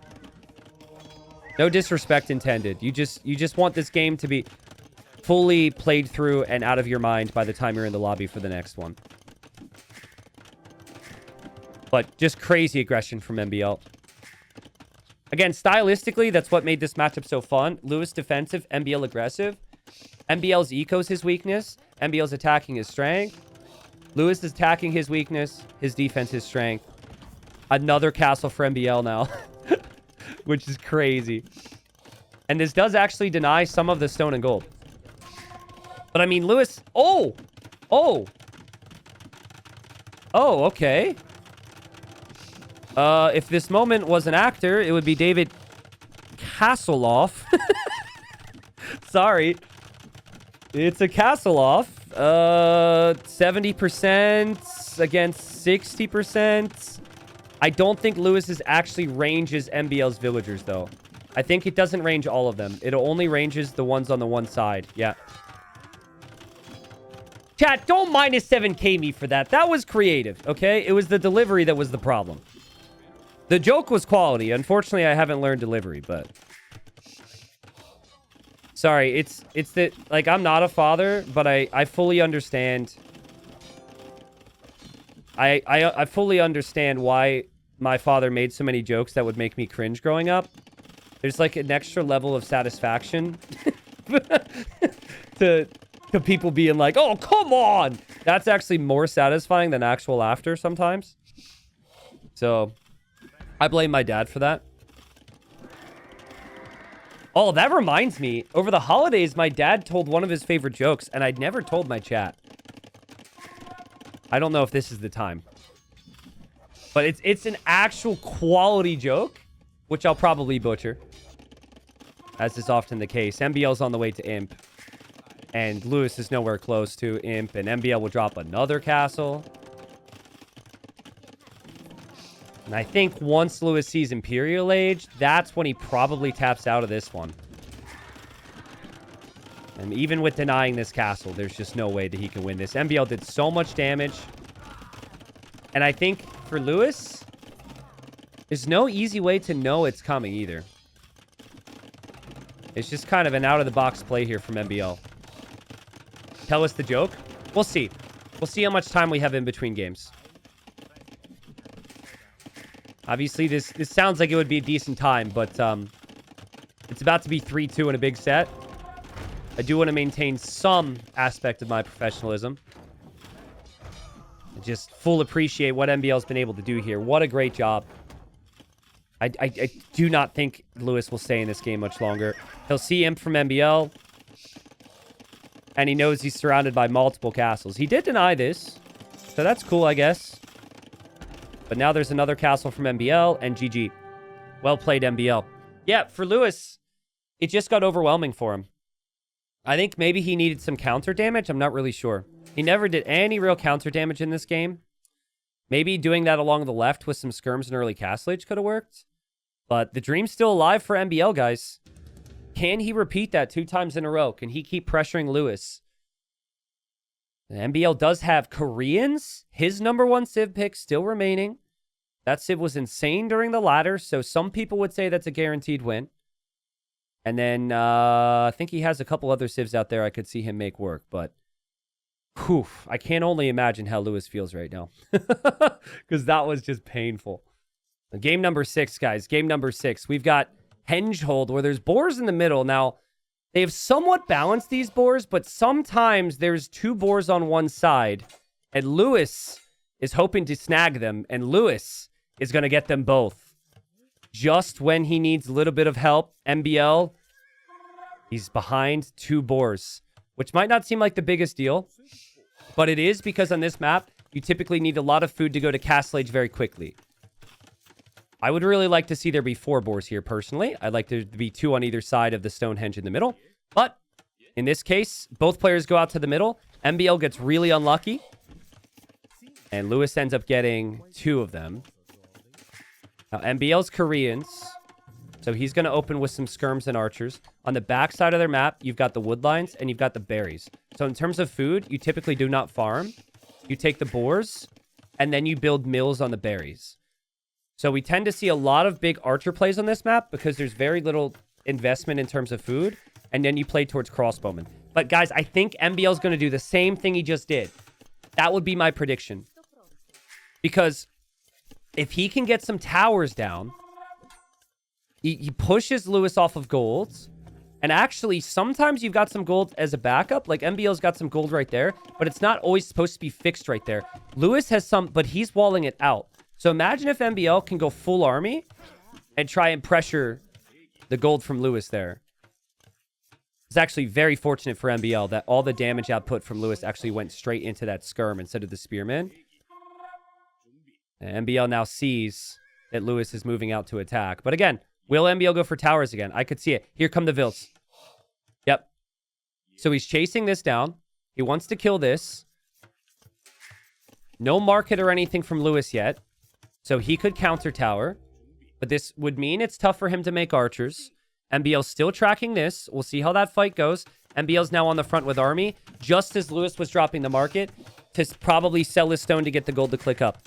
No disrespect intended. You just want this game to be fully played through and out of your mind by the time you're in the lobby for the next one. But just crazy aggression from MbL. Again, stylistically, that's what made this matchup so fun. Lewis defensive, MbL aggressive. MbL's eco is his weakness. MbL's attacking his strength. Lewis is attacking his weakness. His defense, his strength. Another castle for MbL now. Which is crazy. And this does actually deny some of the stone and gold. But I mean, Lewis... Oh! Oh! Oh, okay. If this moment was an actor, it would be David Hasselhoff. Sorry. It's a Hasselhoff. 70% against 60%. I don't think Lewis actually ranges MbL's villagers, though. I think it doesn't range all of them. It only ranges the ones on the one side. Yeah. Chat, don't minus 7k me for that. That was creative, okay? It was the delivery that was the problem. The joke was quality. Unfortunately, I haven't learned delivery, but... Sorry, it's that, like, I'm not a father, but I fully understand. I fully understand why my father made so many jokes that would make me cringe growing up. There's, like, an extra level of satisfaction to people being like, oh, come on! That's actually more satisfying than actual laughter sometimes. So, I blame my dad for that. Oh, that reminds me. Over the holidays, my dad told one of his favorite jokes, and I'd never told my chat. I don't know if this is the time. But it's an actual quality joke, which I'll probably butcher. As is often the case. MbL's on the way to Imp. And Lewis is nowhere close to Imp, and MbL will drop another castle. And I think once Lewis sees Imperial Age, that's when he probably taps out of this one. And even with denying this castle, there's just no way that he can win this. MbL did so much damage. And I think for Lewis, there's no easy way to know it's coming either. It's just kind of an out-of-the-box play here from MbL. Tell us the joke? We'll see. We'll see how much time we have in between games. Obviously, this sounds like it would be a decent time, but it's about to be 3-2 in a big set. I do want to maintain some aspect of my professionalism. I just full appreciate what MbL's been able to do here. What a great job. I do not think Lewis will stay in this game much longer. He'll see Imp from MbL. And he knows he's surrounded by multiple castles. He did deny this. So that's cool, I guess. But now there's another castle from MbL and GG. Well played, MbL. Yeah, for Lewis, it just got overwhelming for him. I think maybe he needed some counter damage. I'm not really sure. He never did any real counter damage in this game. Maybe doing that along the left with some skirms and early castle age could have worked. But the dream's still alive for MbL, guys. Can he repeat that 2 times in a row? Can he keep pressuring Lewis? And MbL does have Koreans. His #1 Civ pick still remaining. That Civ was insane during the ladder, so some people would say that's a guaranteed win. And then I think he has a couple other Civs out there I could see him make work, but whew, I can't only imagine how Lewis feels right now. Because that was just painful. Game number 6, guys. Game number 6. We've got Hengehold, where there's boars in the middle. Now, they've somewhat balanced these boars, but sometimes there's 2 boars on one side, and Lewis is hoping to snag them, and Lewis is going to get them both. Just when he needs a little bit of help, MbL, he's behind 2 boars, which might not seem like the biggest deal, but it is because on this map, you typically need a lot of food to go to Castle Age very quickly. I would really like to see there be 4 boars here, personally. I'd like there to be 2 on either side of the Stonehenge in the middle. But in this case, both players go out to the middle. MbL gets really unlucky. And Lewis ends up getting 2 of them. Now, MbL's Koreans. So he's going to open with some skirms and archers. On the back side of their map, you've got the woodlines and you've got the berries. So in terms of food, you typically do not farm. You take the boars, and then you build mills on the berries. So we tend to see a lot of big archer plays on this map because there's very little investment in terms of food. And then you play towards crossbowmen. But guys, I think MbL's going to do the same thing he just did. That would be my prediction. Because if he can get some towers down, he pushes Lewis off of gold. And actually, sometimes you've got some gold as a backup. Like MbL's got some gold right there. But it's not always supposed to be fixed right there. Lewis has some, but he's walling it out. So imagine if MbL can go full army and try and pressure the gold from Lewis there. It's actually very fortunate for MbL that all the damage output from Lewis actually went straight into that skirm instead of the spearman. And MbL now sees that Lewis is moving out to attack. But again, will MbL go for towers again? I could see it. Here come the Vilts. Yep. So he's chasing this down. He wants to kill this. No market or anything from Lewis yet. So he could counter tower. But this would mean it's tough for him to make archers. MbL's still tracking this. We'll see how that fight goes. MbL's now on the front with army. Just as Lewis was dropping the market to probably sell his stone to get the gold to click up.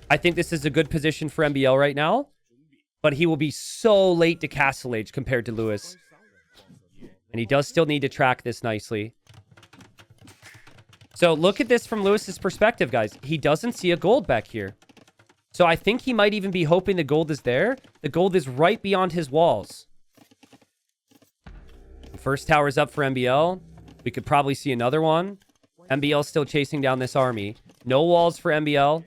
I think this is a good position for MbL right now. But he will be so late to Castle Age compared to Lewis. And he does still need to track this nicely. So look at this from Lewis's perspective, guys. He doesn't see a gold back here. So I think he might even be hoping the gold is there. The gold is right beyond his walls. The first tower's up for MbL. We could probably see another one. MbL's still chasing down this army. No walls for MbL.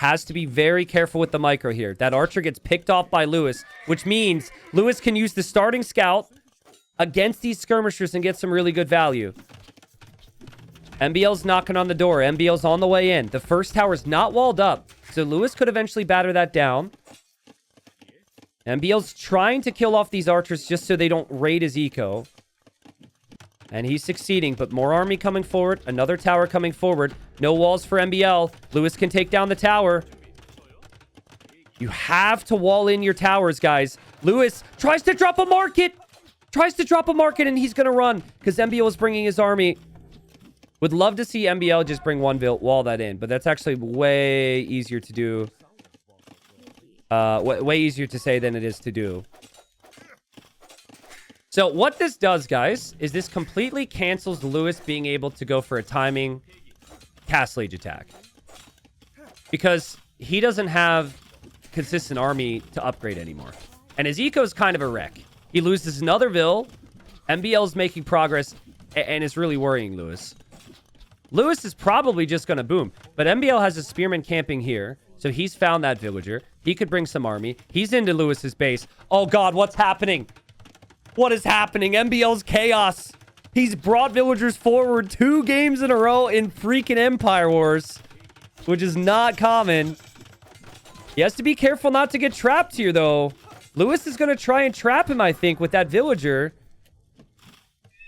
Has to be very careful with the micro here. That archer gets picked off by Lewis, which means Lewis can use the starting scout against these skirmishers and get some really good value. MbL's knocking on the door. MbL's on the way in. The first tower's not walled up, so Lewis could eventually batter that down. MbL's trying to kill off these archers just so they don't raid his eco. And he's succeeding, but more army coming forward. Another tower coming forward. No walls for MbL. Lewis can take down the tower. You have to wall in your towers, guys. Lewis tries to drop a market. And he's going to run because MbL is bringing his army. Would love to see MbL just bring one wall that in, but that's actually way easier to do. Way easier to say than it is to do. So what this does, guys, is this completely cancels Lewis being able to go for a timing Castle Age attack. Because he doesn't have consistent army to upgrade anymore. And his eco is kind of a wreck. He loses another Vil. MbL's making progress and is really worrying Lewis. Lewis is probably just going to boom. But MbL has a spearman camping here. So he's found that villager. He could bring some army. He's into Lewis's base. Oh, God, what's happening? What is happening? MbL's chaos. He's brought villagers forward 2 games in a row in freaking Empire Wars, which is not common. He has to be careful not to get trapped here, though. Lewis is going to try and trap him, I think, with that villager.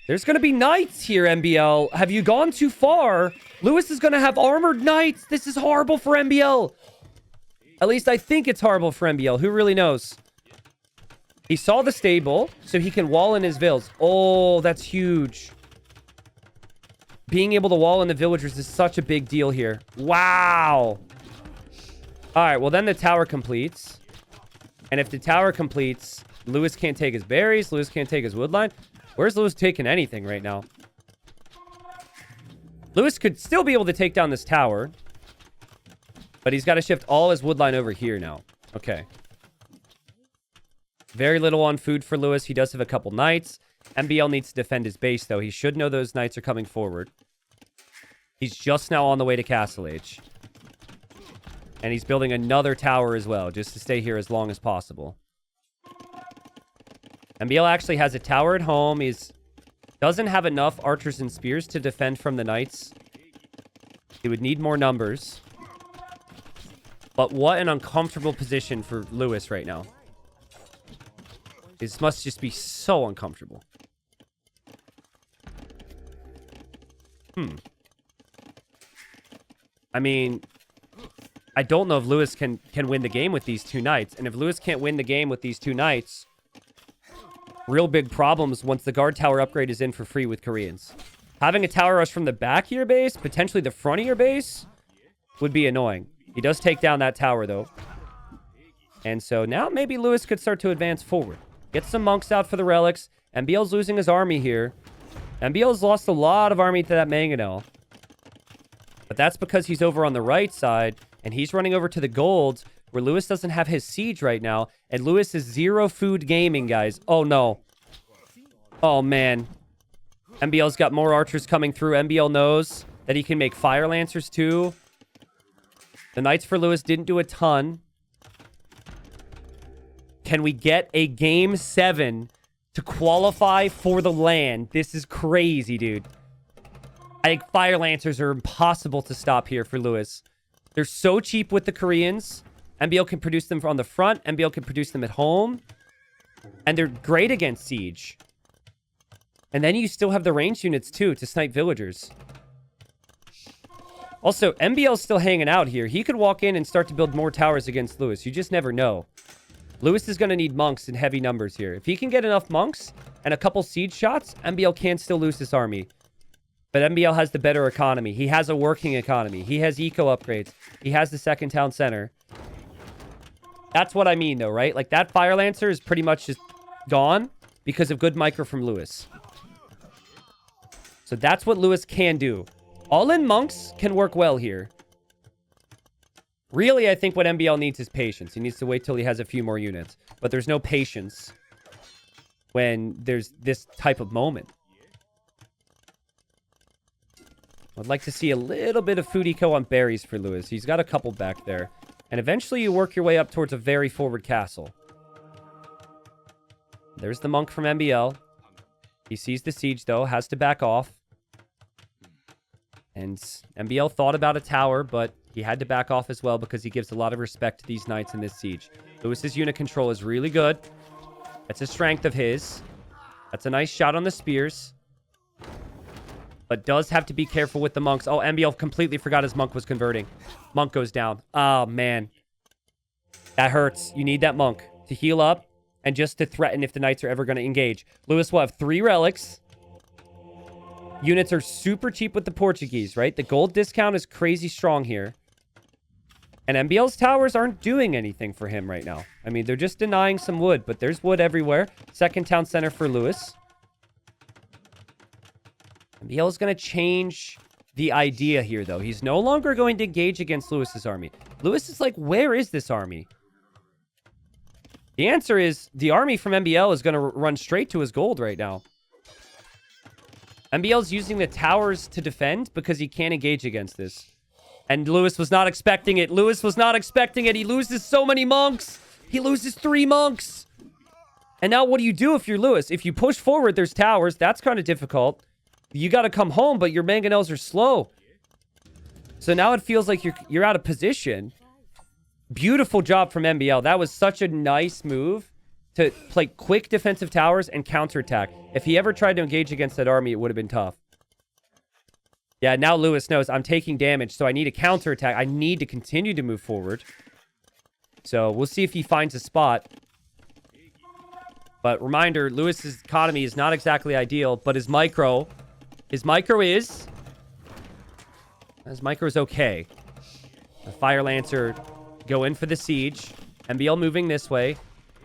There's going to be knights here, MbL. Have you gone too far? Lewis is going to have armored knights. This is horrible for MbL. At least I think it's horrible for MbL. Who really knows? He saw the stable, so he can wall in his vills. Oh, that's huge. Being able to wall in the villagers is such a big deal here. Wow. All right, well, then the tower completes. And if the tower completes, Lewis can't take his berries. Lewis can't take his woodline. Where's Lewis taking anything right now? Lewis could still be able to take down this tower. But he's got to shift all his woodline over here now. Okay. Very little on food for Lewis. He does have a couple knights. MbL needs to defend his base, though. He should know those knights are coming forward. He's just now on the way to Castle Age. And he's building another tower as well, just to stay here as long as possible. MbL actually has a tower at home. He doesn't have enough archers and spears to defend from the knights. He would need more numbers. But what an uncomfortable position for Lewis right now. This must just be so uncomfortable. I mean, I don't know if Lewis can win the game with these 2 knights. And if Lewis can't win the game with these 2 knights, real big problems once the guard tower upgrade is in for free with Koreans. Having a tower rush from the back of your base, potentially the front of your base, would be annoying. He does take down that tower, though. And so now maybe Lewis could start to advance forward. Get some monks out for the relics. MbL's losing his army here. MbL's lost a lot of army to that mangonel. But that's because he's over on the right side, and he's running over to the golds, where Lewis doesn't have his siege right now, and Lewis is 0 food gaming, guys. Oh, no. Oh, man. MbL's got more archers coming through. MbL knows that he can make fire lancers, too. The knights for Lewis didn't do a ton. Can we get a game 7 to qualify for the land? This is crazy, dude. I think fire lancers are impossible to stop here for Lewis. They're so cheap with the Koreans. MbL can produce them on the front. MbL can produce them at home. And they're great against siege. And then you still have the range units, too, to snipe villagers. Also, MbL's still hanging out here. He could walk in and start to build more towers against Lewis. You just never know. Lewis is going to need monks in heavy numbers here. If he can get enough monks and a couple siege shots, MbL can still lose this army. But MbL has the better economy. He has a working economy. He has eco upgrades. He has the second town center. That's what I mean, though, right? Like, that Fire Lancer is pretty much just gone because of good micro from Lewis. So that's what Lewis can do. All-in monks can work well here. Really, I think what MbL needs is patience. He needs to wait till he has a few more units. But there's no patience when there's this type of moment. I'd like to see a little bit of food eco on berries for Lewis. He's got a couple back there. And eventually you work your way up towards a very forward castle. There's the monk from MbL. He sees the siege, though. Has to back off. And MbL thought about a tower, but he had to back off as well because he gives a lot of respect to these knights in this siege. Lewis's unit control is really good. That's a strength of his. That's a nice shot on the spears. But does have to be careful with the monks. Oh, MbL completely forgot his monk was converting. Monk goes down. Oh, man. That hurts. You need that monk to heal up and just to threaten if the knights are ever going to engage. Lewis will have 3 relics. Units are super cheap with the Portuguese, right? The gold discount is crazy strong here. And MbL's towers aren't doing anything for him right now. I mean, they're just denying some wood, but there's wood everywhere. Second town center for Lewis. MbL is going to change the idea here, though. He's no longer going to engage against Lewis's army. Lewis is like, where is this army? The answer is the army from MbL is going to run straight to his gold right now. MbL's using the towers to defend because he can't engage against this. And Lewis was not expecting it. Lewis was not expecting it. He loses so many monks. He loses 3 monks. And now what do you do if you're Lewis? If you push forward, there's towers. That's kind of difficult. You got to come home, but your mangonels are slow. So now it feels like you're out of position. Beautiful job from MbL. That was such a nice move to play quick defensive towers and counterattack. If he ever tried to engage against that army, it would have been tough. Yeah, now Lewis knows I'm taking damage, so I need a counterattack. I need to continue to move forward. So we'll see if he finds a spot. But reminder, Lewis's economy is not exactly ideal, but his micro is okay. The Fire Lancer go in for the siege. MbL moving this way.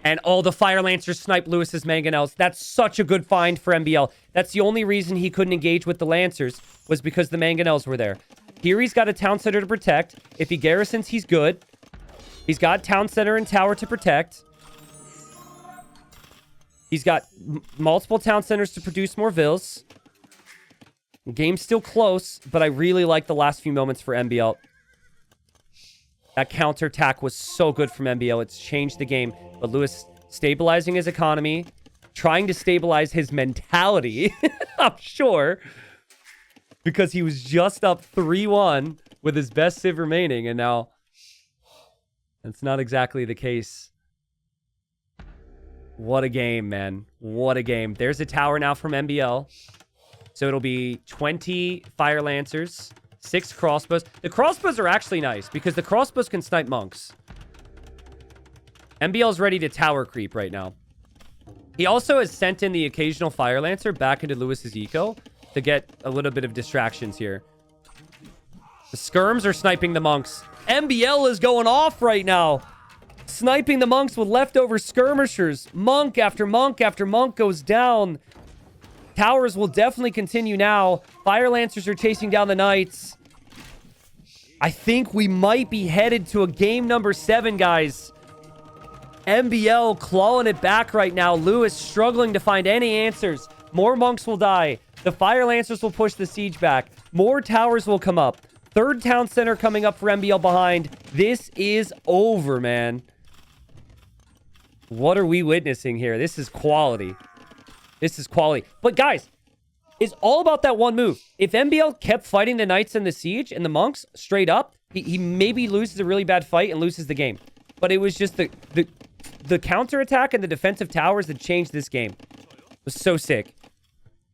And all the Fire Lancers snipe Lewis's mangonels. That's such a good find for MbL. That's the only reason he couldn't engage with the Lancers was because the mangonels were there. Here he's got a town center to protect. If he garrisons, he's good. He's got town center and tower to protect. He's got multiple town centers to produce more vills. Game's still close, but I really like the last few moments for MbL. That counterattack was so good from MbL. It's changed the game. But Lewis stabilizing his economy, trying to stabilize his mentality, I'm sure, because he was just up 3-1 with his best civ remaining, and now that's not exactly the case. What a game, man. What a game. There's a tower now from MbL. So it'll be 20 Fire Lancers, 6 crossbows. The crossbows are actually nice because the crossbows can snipe monks. MbL's ready to tower creep right now. He also has sent in the occasional Fire Lancer back into Lewis's eco to get a little bit of distractions here. The skirms are sniping the monks. MbL is going off right now. Sniping the monks with leftover skirmishers. Monk after monk after monk goes down. Towers will definitely continue now. Fire Lancers are chasing down the knights. I think we might be headed to a game number 7, guys. MbL clawing it back right now. Lewis struggling to find any answers. More monks will die. The Fire Lancers will push the siege back. More towers will come up. Third town center coming up for MbL behind. This is over, man. What are we witnessing here? This is quality. This is quality. But guys, it's all about that one move. If MbL kept fighting the knights in the siege and the monks straight up, he maybe loses a really bad fight and loses the game. But it was just the counterattack and the defensive towers that changed this game. It was so sick.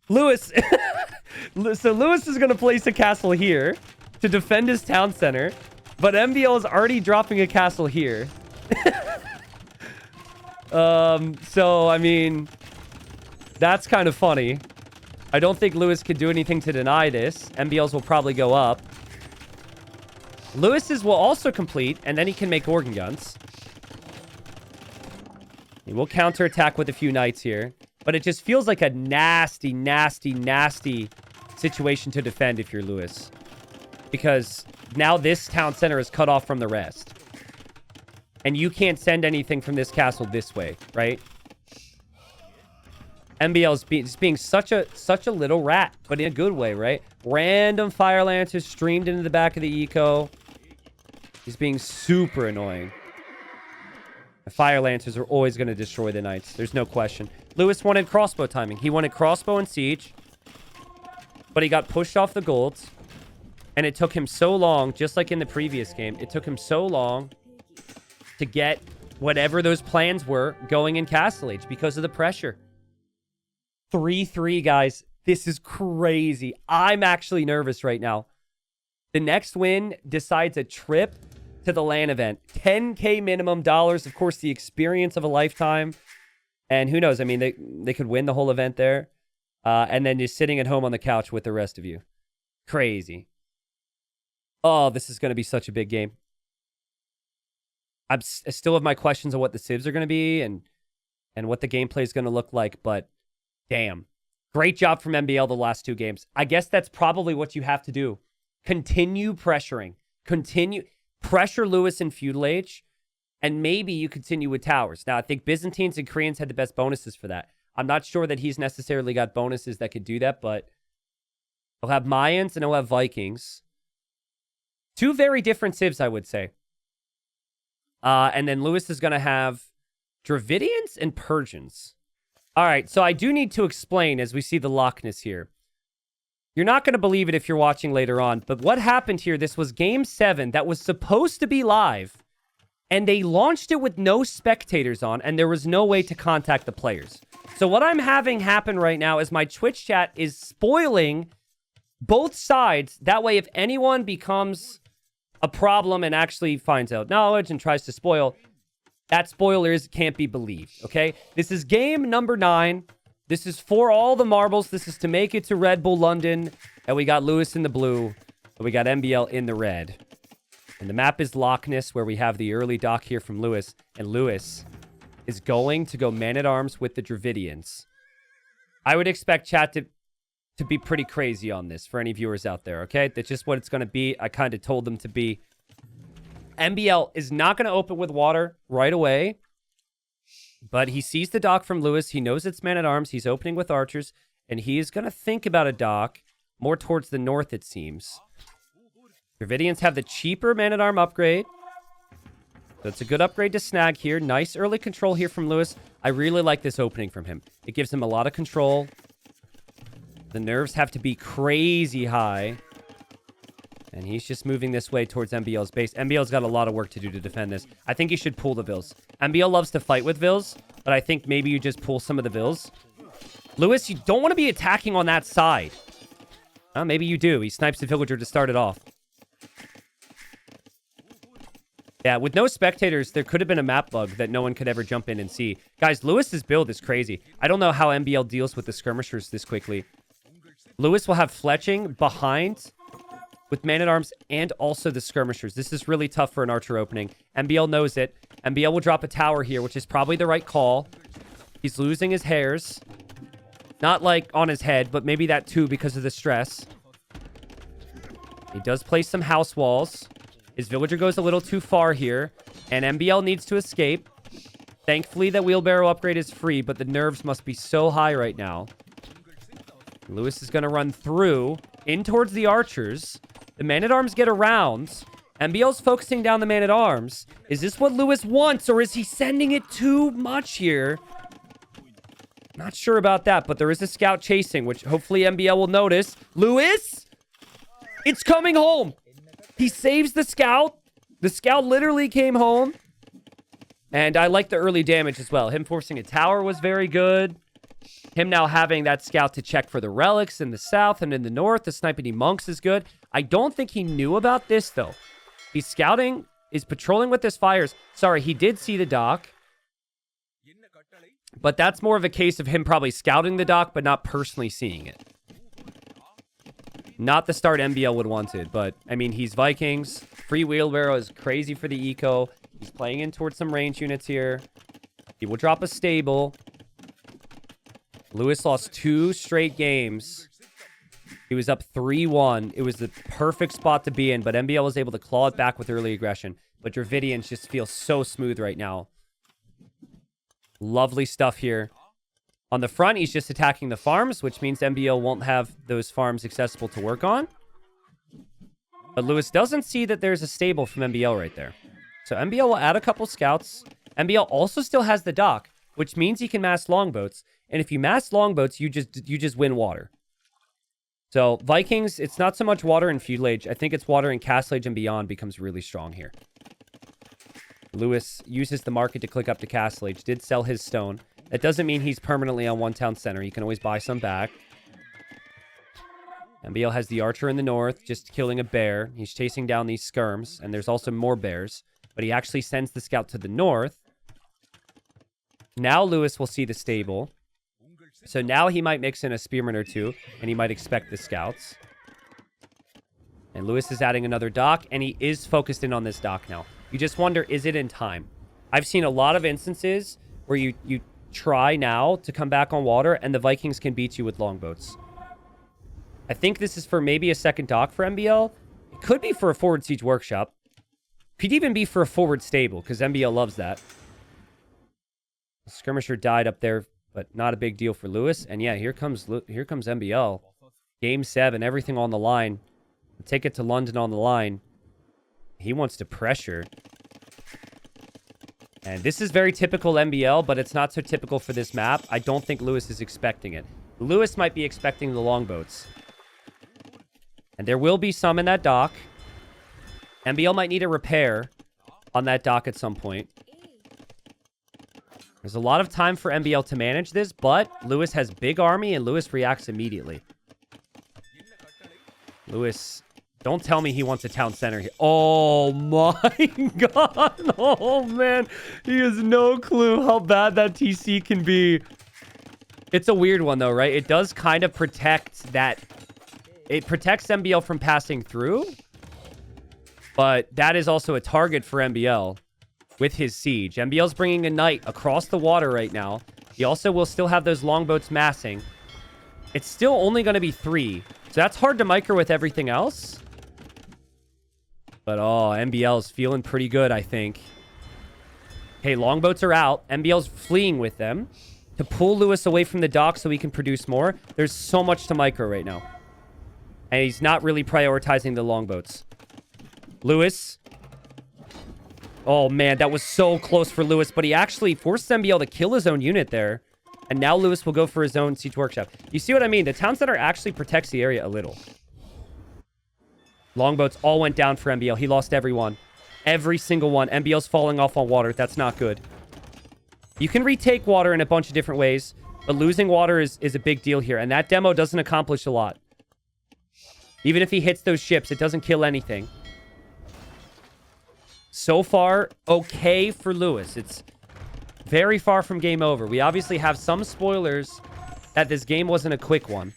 Lewis. So Lewis is going to place a castle here to defend his town center. But MbL is already dropping a castle here. So, I mean, that's kind of funny. I don't think Lewis could do anything to deny this. MbL's will probably go up. Lewis's will also complete, and then he can make organ guns. He will counterattack with a few knights here. But it just feels like a nasty, nasty, nasty situation to defend if you're Lewis. Because now this town center is cut off from the rest. And you can't send anything from this castle this way, right? MbL is being such a little rat, but in a good way, right? Random fire lancers streamed into the back of the eco. He's being super annoying. The fire lancers are always going to destroy the knights. There's no question. Lewis wanted crossbow timing. He wanted crossbow and siege. But he got pushed off the golds. And it took him so long, just like in the previous game, it took him so long to get whatever those plans were going in Castle Age because of the pressure. 3-3, guys. This is crazy. I'm actually nervous right now. The next win decides a trip to the LAN event. $10K minimum dollars. Of course, the experience of a lifetime. And who knows? I mean, they could win the whole event there. And then just sitting at home on the couch with the rest of you. Crazy. Oh, this is going to be such a big game. I still have my questions on what the civs are going to be and what the gameplay is going to look like, but damn. Great job from MbL the last two games. I guess that's probably what you have to do. Continue pressuring. Continue. Pressure Lewis in Feudal Age, and maybe you continue with Towers. Now, I think Byzantines and Koreans had the best bonuses for that. I'm not sure that he's necessarily got bonuses that could do that, but he'll have Mayans and he'll have Vikings. Two very different civs, I would say. And then Lewis is going to have Dravidians and Persians. All right, so I do need to explain as we see the Loch Ness here. You're not going to believe it if you're watching later on, but what happened here, this was Game 7 that was supposed to be live, and they launched it with no spectators on, and there was no way to contact the players. So what I'm having happen right now is my Twitch chat is spoiling both sides. That way, if anyone becomes a problem and actually finds out knowledge and tries to spoil, that spoilers can't be believed, okay? This is game number 9. This is for all the marbles. This is to make it to Red Bull London. And we got Lewis in the blue. And we got MbL in the red. And the map is Loch Ness, where we have the early dock here from Lewis. And Lewis is going to go man-at-arms with the Dravidians. I would expect chat to be pretty crazy on this for any viewers out there, okay? That's just what it's going to be. I kind of told them to be. MbL is not going to open with water right away. But he sees the dock from Lewis. He knows it's man-at-arms. He's opening with archers. And he is going to think about a dock more towards the north, it seems. Dravidians have the cheaper man-at-arm upgrade. So it's a good upgrade to snag here. Nice early control here from Lewis. I really like this opening from him. It gives him a lot of control. The nerves have to be crazy high. And he's just moving this way towards MbL's base. MbL's got a lot of work to do to defend this. I think he should pull the Vils. MbL loves to fight with Vils, but I think maybe you just pull some of the Vils. Lewis, you don't want to be attacking on that side. Maybe you do. He snipes the villager to start it off. Yeah, with no spectators, there could have been a map bug that no one could ever jump in and see. Guys, Lewis's build is crazy. I don't know how MbL deals with the skirmishers this quickly. Lewis will have fletching behind with man-at-arms and also the skirmishers. This is really tough for an archer opening. MbL knows it. MbL will drop a tower here, which is probably the right call. He's losing his hairs. Not like on his head, but maybe that too because of the stress. He does place some house walls. His villager goes a little too far here. And MbL needs to escape. Thankfully, that wheelbarrow upgrade is free, but the nerves must be so high right now. Lewis is going to run through in towards the archers. The man-at-arms get around. MbL's focusing down the man-at-arms. Is this what Lewis wants, or is he sending it too much here? Not sure about that, but there is a scout chasing, which hopefully MbL will notice. Lewis! It's coming home! He saves the scout. The scout literally came home. And I like the early damage as well. Him forcing a tower was very good. Him now having that scout to check for the relics in the south and in the north. The sniping monks is good. I don't think he knew about this, though. He's scouting, is patrolling with his fires. Sorry, he did see the dock. But that's more of a case of him probably scouting the dock, but not personally seeing it. Not the start MbL would wanted, but, I mean, he's Vikings. Free wheelbarrow is crazy for the eco. He's playing in towards some range units here. He will drop a stable. Lewis lost 2 straight games. He was up 3-1. It was the perfect spot to be in, but MbL was able to claw it back with early aggression. But Dravidians just feel so smooth right now. Lovely stuff here. On the front, he's just attacking the farms, which means MbL won't have those farms accessible to work on. But Lewis doesn't see that there's a stable from MbL right there. So MbL will add a couple scouts. MbL also still has the dock, which means he can mass longboats. And if you mass longboats, you just win water. So Vikings, it's not so much water in Feudal Age. I think it's water in Castle Age and beyond becomes really strong here. Lewis uses the market to click up to Castle Age. Did sell his stone. That doesn't mean he's permanently on one town center. You can always buy some back. MbL has the archer in the north, just killing a bear. He's chasing down these skirms, and there's also more bears. But he actually sends the scout to the north. Now Lewis will see the stable. So now he might mix in a spearman or two, and he might expect the scouts. And Lewis is adding another dock, and he is focused in on this dock now. You just wonder, is it in time? I've seen a lot of instances where you try now to come back on water, and the Vikings can beat you with longboats. I think this is for maybe a second dock for MbL. It could be for a forward siege workshop. Could even be for a forward stable, because MbL loves that. The skirmisher died up there, but not a big deal for Lewis. And yeah, here comes MbL. Game 7, everything on the line. Take it to London on the line. He wants to pressure. And this is very typical MbL, but it's not so typical for this map. I don't think Lewis is expecting it. Lewis might be expecting the longboats. And there will be some in that dock. MbL might need a repair on that dock at some point. There's a lot of time for MbL to manage this, but Lewis has big army, and Lewis reacts immediately. Lewis, don't tell me he wants a town center here. Oh my god. Oh man. He has no clue how bad that TC can be. It's a weird one though, right? It does kind of protect that. It protects MbL from passing through. But that is also a target for MbL with his siege. MbL's bringing a knight across the water right now. He also will still have those longboats massing. It's still only going to be 3. So that's hard to micro with everything else. But, oh, MbL's feeling pretty good, I think. Okay, longboats are out. MbL's fleeing with them to pull Lewis away from the dock so he can produce more. There's so much to micro right now. And he's not really prioritizing the longboats. Lewis. Oh, man, that was so close for Lewis. But he actually forced MbL to kill his own unit there. And now Lewis will go for his own siege workshop. You see what I mean? The town center actually protects the area a little. Longboats all went down for MbL. He lost everyone. Every single one. MbL's falling off on water. That's not good. You can retake water in a bunch of different ways. But losing water is a big deal here. And that demo doesn't accomplish a lot. Even if he hits those ships, it doesn't kill anything. So far, okay for Lewis. It's very far from game over. We obviously have some spoilers that this game wasn't a quick one.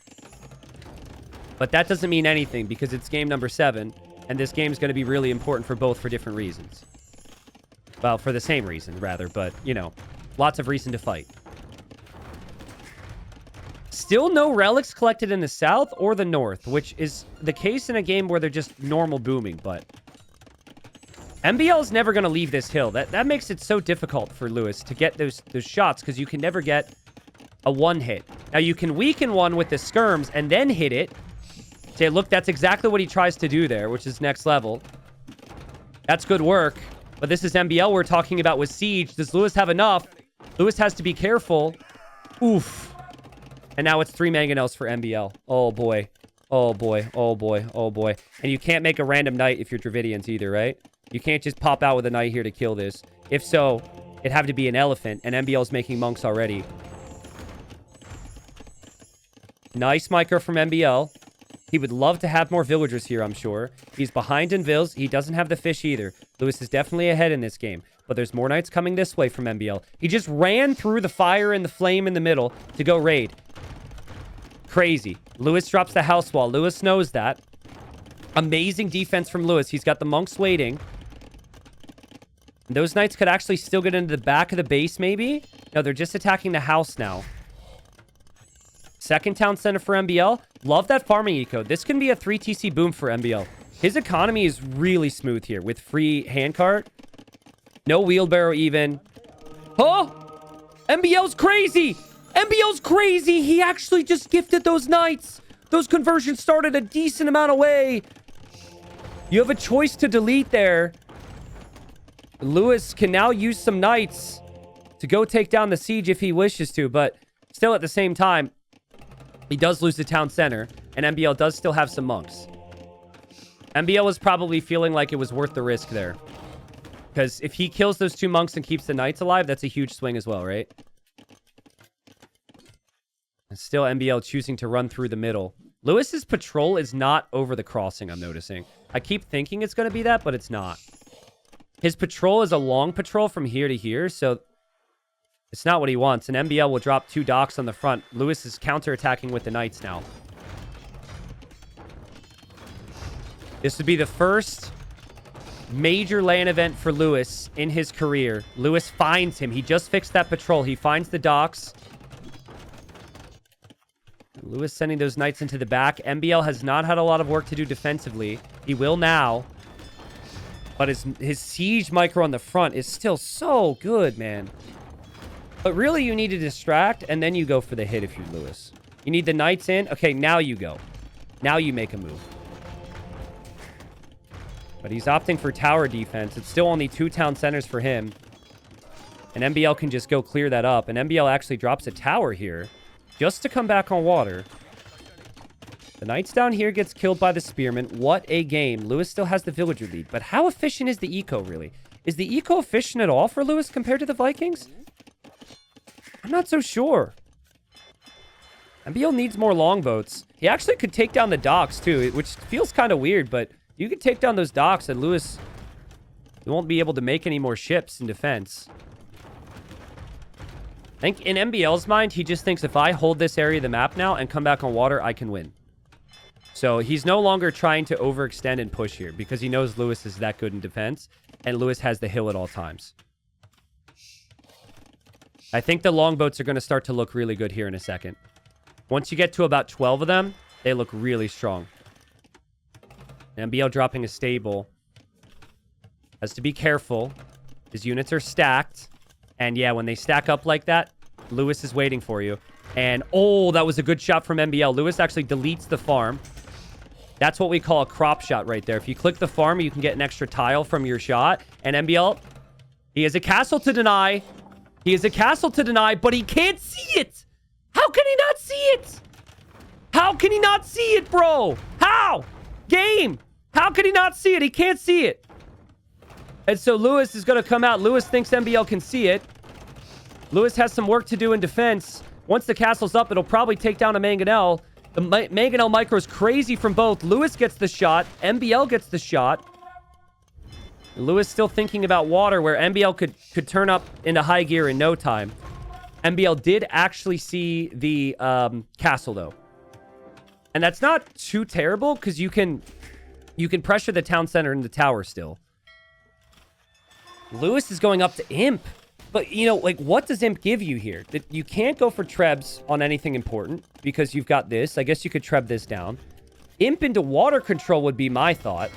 But that doesn't mean anything because it's game number 7. And this game is going to be really important for both for different reasons. Well, for the same reason, rather. But, you know, lots of reason to fight. Still no relics collected in the south or the north, which is the case in a game where they're just normal booming, but MbL is never going to leave this hill. That makes it so difficult for Lewis to get those shots because you can never get a one hit. Now, you can weaken one with the skirms and then hit it. Say, look, that's exactly what he tries to do there, which is next level. That's good work, but this is MbL we're talking about with Siege. Does Lewis have enough? Lewis has to be careful. Oof. And now it's 3 mangonels for MbL. Oh, boy. Oh, boy. Oh, boy. Oh, boy. And you can't make a random knight if you're Dravidians either, right? You can't just pop out with a knight here to kill this. If so, it'd have to be an elephant, and MbL's making monks already. Nice micro from MbL. He would love to have more villagers here, I'm sure. He's behind in Vills. He doesn't have the fish either. Lewis is definitely ahead in this game. But there's more knights coming this way from MbL. He just ran through the fire and the flame in the middle to go raid. Crazy. Lewis drops the house wall. Lewis knows that. Amazing defense from Lewis. He's got the monks waiting. Those knights could actually still get into the back of the base, maybe? No, they're just attacking the house now. Second town center for MbL. Love that farming eco. This can be a 3 TC boom for MbL. His economy is really smooth here with free handcart. No wheelbarrow even. Oh! MbL's crazy! MbL's crazy! He actually just gifted those knights. Those conversions started a decent amount away. You have a choice to delete there. Lewis can now use some knights to go take down the siege if he wishes to, but still at the same time, he does lose the town center, and MbL does still have some monks. MbL was probably feeling like it was worth the risk there. Because if he kills those 2 monks and keeps the knights alive, that's a huge swing as well, right? And still MbL choosing to run through the middle. Lewis's patrol is not over the crossing, I'm noticing. I keep thinking it's going to be that, but it's not. His patrol is a long patrol from here to here, so it's not what he wants. And MbL will drop 2 docks on the front. Lewis is counterattacking with the knights now. This would be the first major LAN event for Lewis in his career. Lewis finds him. He just fixed that patrol. He finds the docks. Lewis sending those knights into the back. MbL has not had a lot of work to do defensively. He will now. But his siege micro on the front is still so good, man. But really, you need to distract, and then you go for the hit if you're Lewis. You need the knights in. Okay, now you go. Now you make a move. But he's opting for tower defense. It's still only 2 town centers for him. And MbL can just go clear that up. And MbL actually drops a tower here just to come back on water. The knights down here gets killed by the spearmen. What a game. Lewis still has the villager lead. But how efficient is the eco, really? Is the eco efficient at all for Lewis compared to the Vikings? I'm not so sure. MbL needs more longboats. He actually could take down the docks, too, which feels kind of weird, but you could take down those docks and Lewis won't be able to make any more ships in defense. I think in MbL's mind, he just thinks if I hold this area of the map now and come back on water, I can win. So he's no longer trying to overextend and push here because he knows Lewis is that good in defense and Lewis has the hill at all times. I think the longboats are going to start to look really good here in a second. Once you get to about 12 of them, they look really strong. MbL dropping a stable. Has to be careful. His units are stacked. And yeah, when they stack up like that, Lewis is waiting for you. And oh, that was a good shot from MbL. Lewis actually deletes the farm. That's what we call a crop shot right there. If you click the farm, you can get an extra tile from your shot. And MbL, he has a castle to deny. He has a castle to deny, but he can't see it. How can he not see it? How can he not see it, bro? How? Game. How can he not see it? He can't see it. And so Lewis is going to come out. Lewis thinks MbL can see it. Lewis has some work to do in defense. Once the castle's up, it'll probably take down a Mangonel. The Mangonel micro is crazy from both. Lewis gets the shot. MbL gets the shot. Lewis still thinking about water where MbL could turn up into high gear in no time. MbL did actually see the castle, though. And that's not too terrible because you can pressure the town center and the tower still. Lewis is going up to Imp. But, you know, like, what does Imp give you here? That you can't go for Trebs on anything important because you've got this. I guess you could Treb this down. Imp into water control would be my thought.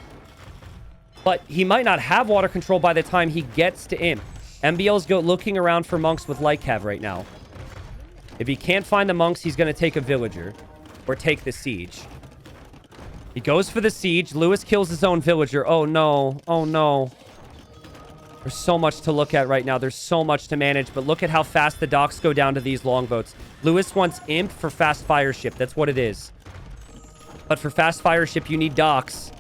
But he might not have water control by the time he gets to Imp. MbL's looking around for monks with light cav right now. If he can't find the monks, he's going to take a villager. Or take the siege. He goes for the siege. Lewis kills his own villager. Oh, no. Oh, no. There's so much to look at right now. There's so much to manage. But look at how fast the docks go down to these longboats. Lewis wants Imp for fast fire ship. That's what it is. But for fast fire ship, you need docks.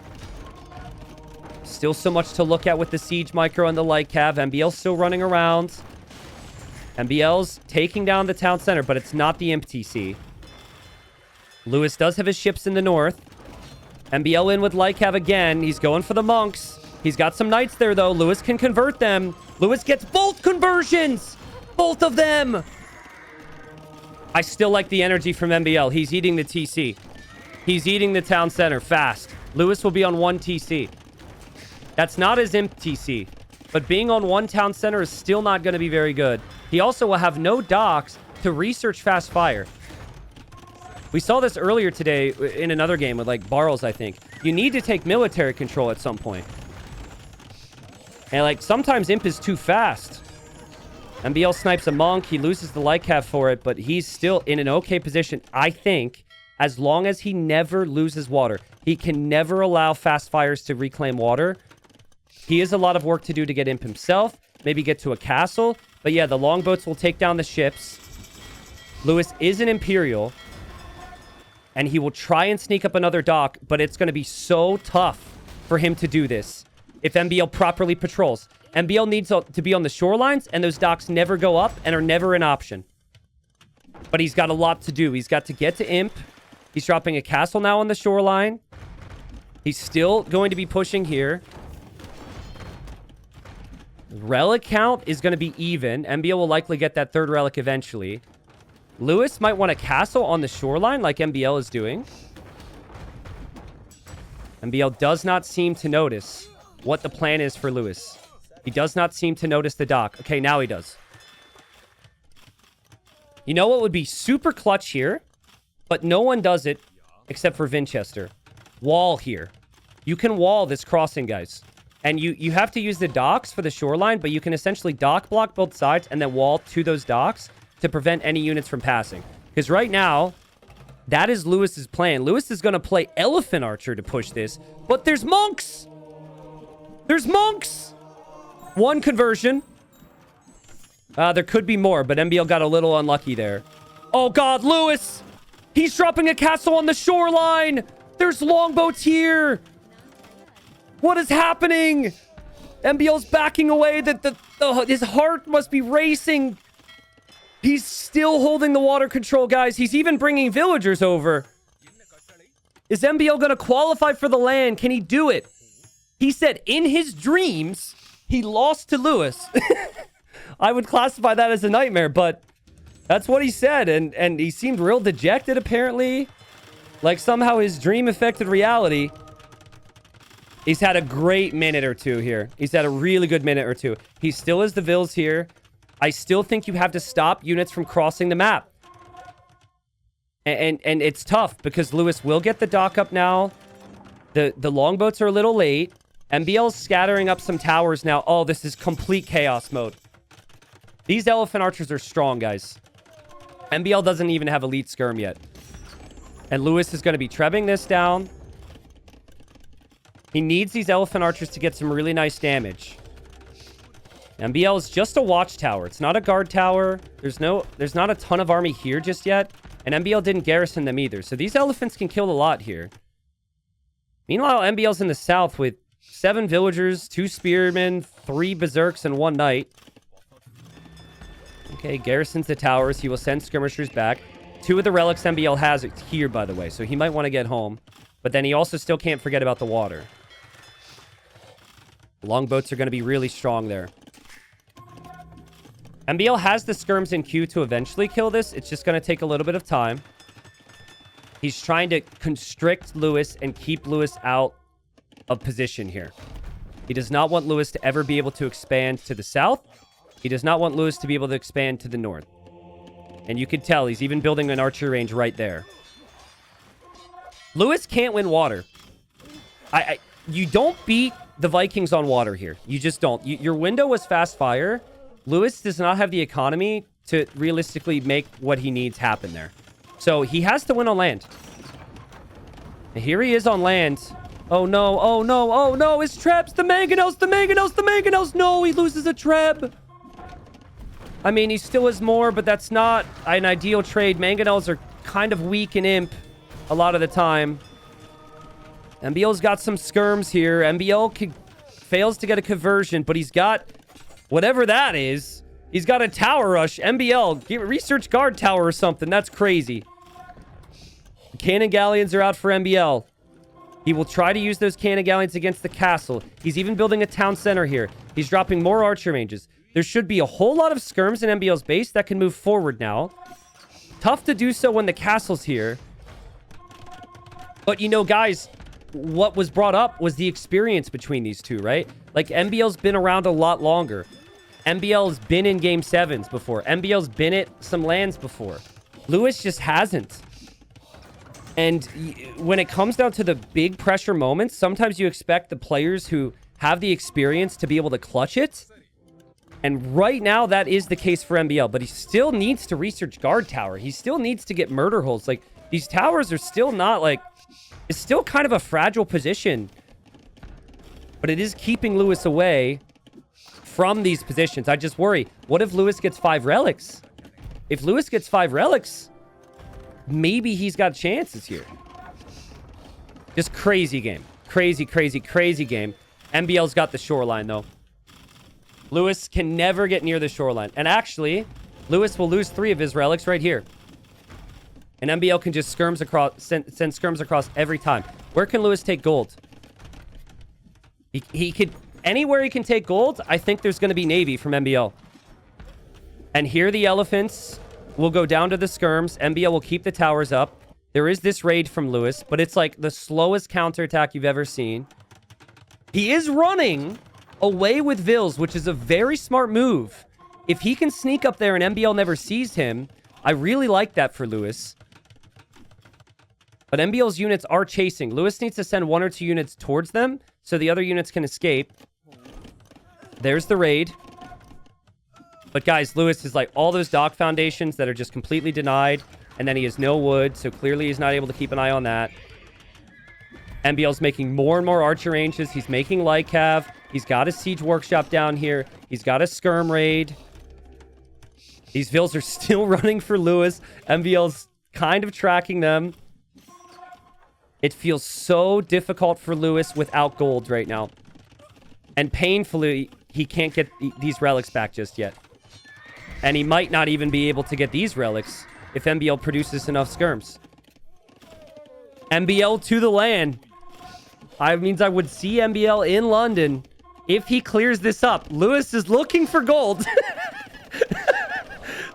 Still so much to look at with the siege micro and the light cav. MbL's still running around. MbL's taking down the town center, but it's not the Imp TC. Lewis does have his ships in the north. MbL in with Lycav again. He's going for the monks. He's got some knights there, though. Lewis can convert them. Lewis gets both conversions. Both of them. I still like the energy from MbL. He's eating the TC. He's eating the town center fast. Lewis will be on 1 TC. That's not his imp TC. But being on 1 town center is still not going to be very good. He also will have no docks to research fast fire. We saw this earlier today in another game with, like, Barrels, I think. You need to take military control at some point. And, like, sometimes imp is too fast. MbL snipes a monk. He loses the Lycav for it, but he's still in an okay position, I think, as long as he never loses water. He can never allow fast fires to reclaim water. He has a lot of work to do to get imp himself. Maybe get to a castle. But yeah, the longboats will take down the ships. Lewis is an Imperial. And he will try and sneak up another dock. But it's going to be so tough for him to do this if MbL properly patrols. MbL needs to be on the shorelines. And those docks never go up and are never an option. But he's got a lot to do. He's got to get to imp. He's dropping a castle now on the shoreline. He's still going to be pushing here. Relic count is going to be even. MbL will likely get that 3rd relic eventually. Lewis might want a castle on the shoreline like MbL is doing. MbL does not seem to notice what the plan is for Lewis. He does not seem to notice the dock. Okay, now he does. You know what would be super clutch here? But no one does it except for Vinchester. Wall here. You can wall this crossing, guys. And you have to use the docks for the shoreline, but you can essentially dock block both sides and then wall to those docks to prevent any units from passing. Because right now, that is Lewis's plan. Lewis is going to play Elephant Archer to push this, but there's monks! There's monks! 1 conversion. There could be more, but MbL got a little unlucky there. Oh god, Lewis! He's dropping a castle on the shoreline! There's longboats here! What is happening? MbL's backing away. His heart must be racing. He's still holding the water control, guys. He's even bringing villagers over. Is MbL going to qualify for the land? Can he do it? He said in his dreams, he lost to Lewis. I would classify that as a nightmare, but that's what he said. And he seemed real dejected, apparently. Like somehow his dream affected reality. He's had a great minute or two here. He's had a really good minute or two. He still has the vills here. I still think you have to stop units from crossing the map. And it's tough because Lewis will get the dock up now. The longboats are a little late. MbL's scattering up some towers now. Oh, this is complete chaos mode. These elephant archers are strong, guys. MbL doesn't even have elite skirm yet. And Lewis is going to be trebbing this down. He needs these elephant archers to get some really nice damage. MbL is just a watchtower. It's not a guard tower. There's not a ton of army here just yet. And MbL didn't garrison them either. So these elephants can kill a lot here. Meanwhile, MbL's in the south with 7 villagers, 2 spearmen, 3 berserks, and 1 knight. Okay, garrisons the towers. He will send skirmishers back. 2 of the relics MbL has here, by the way. So he might want to get home. But then he also still can't forget about the water. Longboats are going to be really strong there. MbL has the skirms in queue to eventually kill this. It's just going to take a little bit of time. He's trying to constrict Lewis and keep Lewis out of position here. He does not want Lewis to ever be able to expand to the south. He does not want Lewis to be able to expand to the north. And you can tell he's even building an archery range right there. Lewis can't win water. You don't beat the Vikings on water here. You just don't. Your window was fast fire. Lewis does not have the economy to realistically make what he needs happen there. So he has to win on land. And here he is on land. Oh no, oh no, oh no, his trebs, the mangonels, the mangonels, the mangonels. No, he loses a treb. I mean, he still has more, but that's not an ideal trade. Mangonels are kind of weak in imp a lot of the time. MbL's got some skirms here. MbL fails to get a conversion, but he's got whatever that is. He's got a tower rush. MbL, research guard tower or something. That's crazy. Cannon galleons are out for MbL. He will try to use those cannon galleons against the castle. He's even building a town center here. He's dropping more archer ranges. There should be a whole lot of skirms in MbL's base that can move forward now. Tough to do so when the castle's here. But, you know, guys, what was brought up was the experience between these two, right? Like, MbL's been around a lot longer. MbL's been in Game 7s before. MbL's been at some lands before. Lewis just hasn't. And when it comes down to the big pressure moments, sometimes you expect the players who have the experience to be able to clutch it. And right now, that is the case for MbL. But he still needs to research guard tower. He still needs to get murder holes. Like, these towers are still not, like... It's still kind of a fragile position. But it is keeping Lewis away from these positions. I just worry. What if Lewis gets 5 relics? If Lewis gets 5 relics... Maybe he's got chances here. Just crazy game. Crazy, crazy, crazy game. MbL's got the shoreline, though. Lewis can never get near the shoreline. And actually, Lewis will lose 3 of his relics right here. And MbL can just skirms across, send skirms across every time. Where can Lewis take gold? He could... Anywhere he can take gold, I think there's going to be Navy from MbL. And here the elephants... We'll go down to the skirms. MbL will keep the towers up. There is this raid from Lewis, but it's like the slowest counterattack you've ever seen. He is running away with Vils, which is a very smart move. If he can sneak up there and MbL never sees him, I really like that for Lewis. But MbL's units are chasing. Lewis needs to send 1 or 2 units towards them so the other units can escape. There's the raid. But guys, Lewis is like all those dock foundations that are just completely denied. And then he has no wood, so clearly he's not able to keep an eye on that. MbL's making more and more archer ranges. He's making Lycav. He's got a siege workshop down here. He's got a skirm raid. These Vils are still running for Lewis. MbL's kind of tracking them. It feels so difficult for Lewis without gold right now. And painfully, he can't get these relics back just yet. And he might not even be able to get these relics if MbL produces enough skirms. MbL to the land. I means I would see MbL in London if he clears this up. Lewis is looking for gold.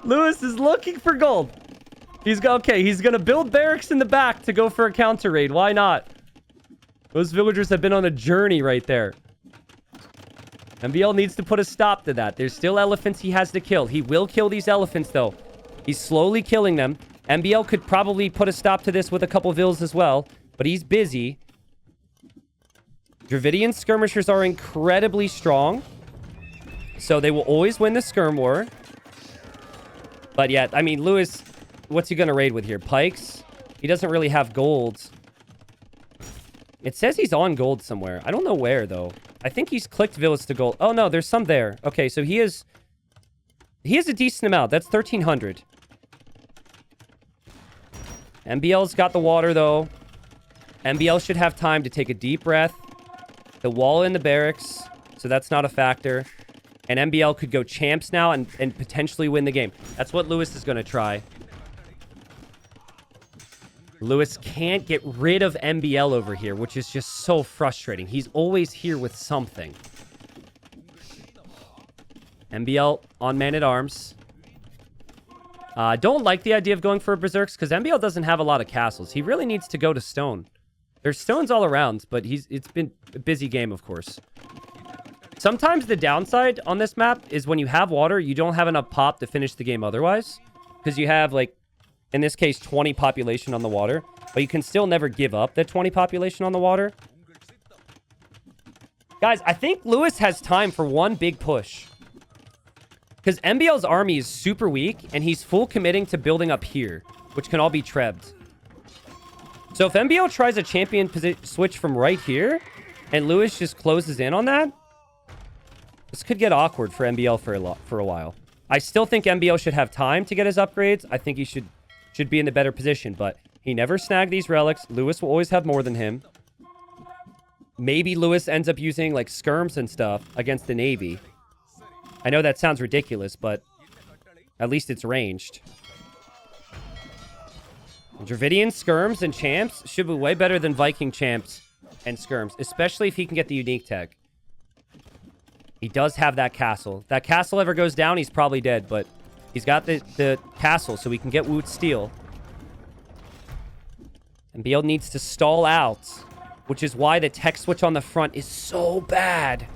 Lewis is looking for gold. He's going to build barracks in the back to go for a counter raid. Why not? Those villagers have been on a journey right there. MbL needs to put a stop to that. There's still elephants he has to kill. He will kill these elephants, though. He's slowly killing them. MbL could probably put a stop to this with a couple Vils as well, but he's busy. Dravidian skirmishers are incredibly strong, so they will always win the skirm war. But yeah, I mean, Lewis, what's he going to raid with here? Pikes? He doesn't really have gold. It says he's on gold somewhere. I don't know where, though. I think he's clicked Villas to gold. Oh, no, there's some there. Okay, so he has a decent amount. That's 1,300. MbL's got the water, though. MbL should have time to take a deep breath. The wall in the barracks, so that's not a factor. And MbL could go champs now and potentially win the game. That's what Lewis is going to try. Lewis can't get rid of MbL over here, which is just so frustrating. He's always here with something. MbL on Man-at-Arms. I don't like the idea of going for a Berserks because MbL doesn't have a lot of castles. He really needs to go to stone. There's stones all around, but it's been a busy game, of course. Sometimes the downside on this map is when you have water, you don't have enough pop to finish the game otherwise. Because you have, like, in this case, 20 population on the water. But you can still never give up that 20 population on the water. Guys, I think Lewis has time for one big push. Because MbL's army is super weak, and he's full committing to building up here, which can all be trebbed. So if MbL tries a champion switch from right here, and Lewis just closes in on that, this could get awkward for MbL for a while. I still think MbL should have time to get his upgrades. I think he should be in the better position, but he never snagged these relics. Lewis will always have more than him. Maybe Lewis ends up using, like, skirms and stuff against the Navy. I know that sounds ridiculous, but at least it's ranged. Dravidian skirms and champs should be way better than Viking champs and skirms, especially if he can get the unique tech. He does have that castle. If that castle ever goes down, he's probably dead, but he's got the castle, so we can get Woot Steel. MbL needs to stall out, which is why the tech switch on the front is so bad.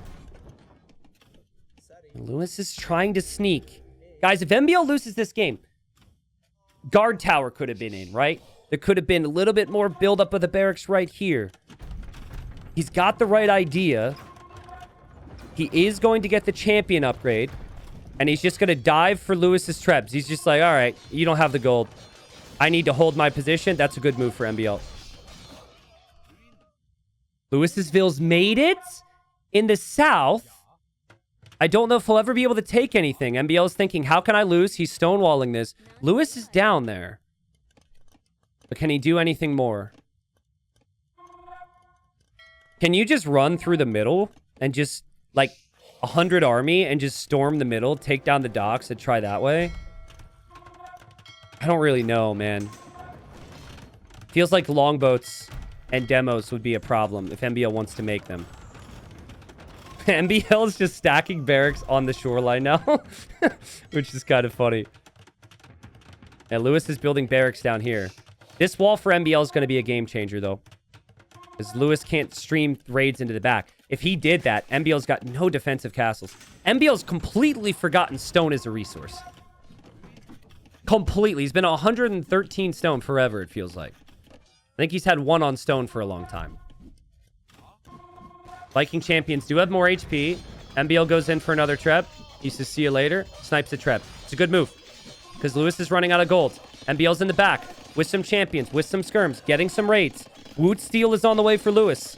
Lewis is trying to sneak. Guys, if MbL loses this game, guard tower could have been in, right? There could have been a little bit more buildup of the barracks right here. He's got the right idea. He is going to get the champion upgrade. And he's just going to dive for Lewis's trebs. He's just like, all right, you don't have the gold. I need to hold my position. That's a good move for MbL. Lewis's Vills made it in the south. I don't know if he'll ever be able to take anything. MbL is thinking, how can I lose? He's stonewalling this. Lewis is down there. But can he do anything more? Can you just run through the middle and just, like, 100 army and just storm the middle, take down the docks and try that way? I don't really know, man. Feels like longboats and demos would be a problem if MbL wants to make them. MbL is just stacking barracks on the shoreline now, which is kind of funny. And Lewis is building barracks down here. This wall for MbL is going to be a game changer, though, because Lewis can't stream raids into the back. If he did that, MbL's got no defensive castles. MbL's completely forgotten stone as a resource. Completely. He's been 113 stone forever, it feels like. I think he's had 1 on stone for a long time. Viking champions do have more HP. MbL goes in for another trap. He says, see you later. Snipes the trap. It's a good move, because Lewis is running out of gold. MbL's in the back with some champions, with some skirms, getting some raids. Woot Steel is on the way for Lewis.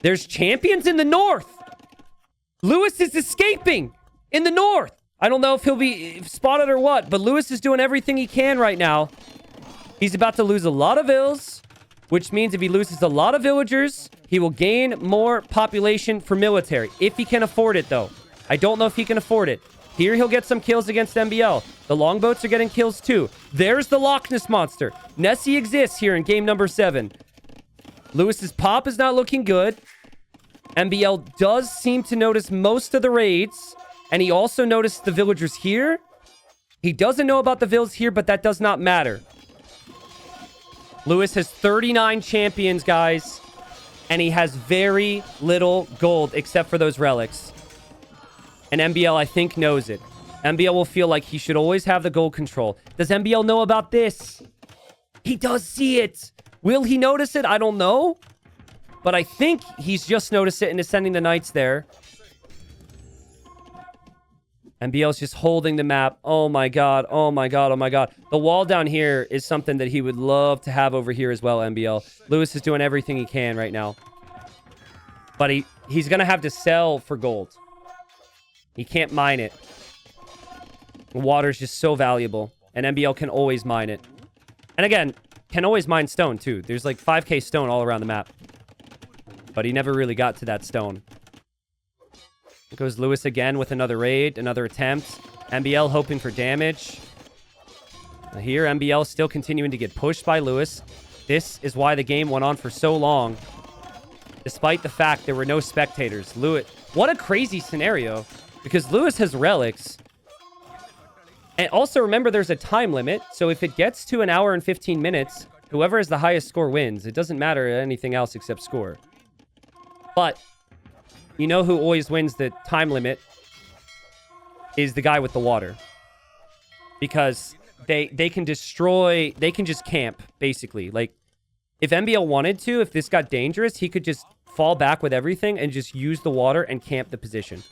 There's champions in the north. Lewis is escaping in the north. I don't know if he'll be spotted or what, but Lewis is doing everything he can right now. He's about to lose a lot of vills, which means if he loses a lot of villagers, he will gain more population for military. If he can afford it, though. I don't know if he can afford it. Here he'll get some kills against MbL. The longboats are getting kills too. There's the Loch Ness Monster. Nessie exists here in game number 7. Lewis's pop is not looking good. MbL does seem to notice most of the raids. And he also noticed the villagers here. He doesn't know about the vills here, but that does not matter. Lewis has 39 champions, guys. And he has very little gold, except for those relics. And MbL, I think, knows it. MbL will feel like he should always have the gold control. Does MbL know about this? He does see it. Will he notice it? I don't know. But I think he's just noticed it and is sending the knights there. MbL's just holding the map. Oh my god. Oh my god. Oh my god. The wall down here is something that he would love to have over here as well, MbL. Lewis is doing everything he can right now. But he's going to have to sell for gold. He can't mine it. The water's just so valuable. And MbL can always mine it. And again, can always mine stone too. There's like 5k stone all around the map. But he never really got to that stone. Here goes Lewis again with another raid, another attempt. MbL hoping for damage. Here, MbL still continuing to get pushed by Lewis. This is why the game went on for so long. Despite the fact there were no spectators. Lewis, what a crazy scenario. Because Lewis has relics. And also remember there's a time limit. So if it gets to 1 hour and 15 minutes, whoever has the highest score wins. It doesn't matter anything else except score. But you know who always wins the time limit is the guy with the water. Because they can destroy, they can just camp, basically. Like, if MbL wanted to, if this got dangerous, he could just fall back with everything and just use the water and camp the position.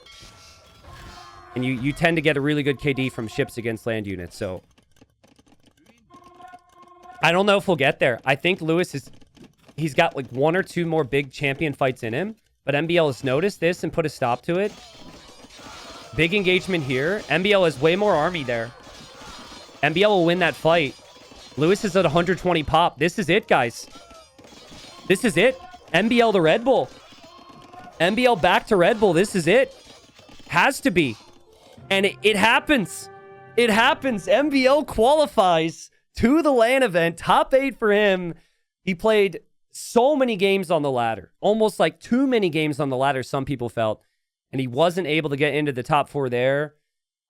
And you tend to get a really good KD from ships against land units, so... I don't know if we'll get there. I think Lewis is... He's got like 1 or 2 more big champion fights in him. But MbL has noticed this and put a stop to it. Big engagement here. MbL has way more army there. MbL will win that fight. Lewis is at 120 pop. This is it, guys. This is it. MbL to Red Bull. MbL back to Red Bull. This is it. Has to be. And it happens. It happens. MbL qualifies to the LAN event. Top 8 for him. He played so many games on the ladder. Almost like too many games on the ladder, some people felt. And he wasn't able to get into the top 4 there.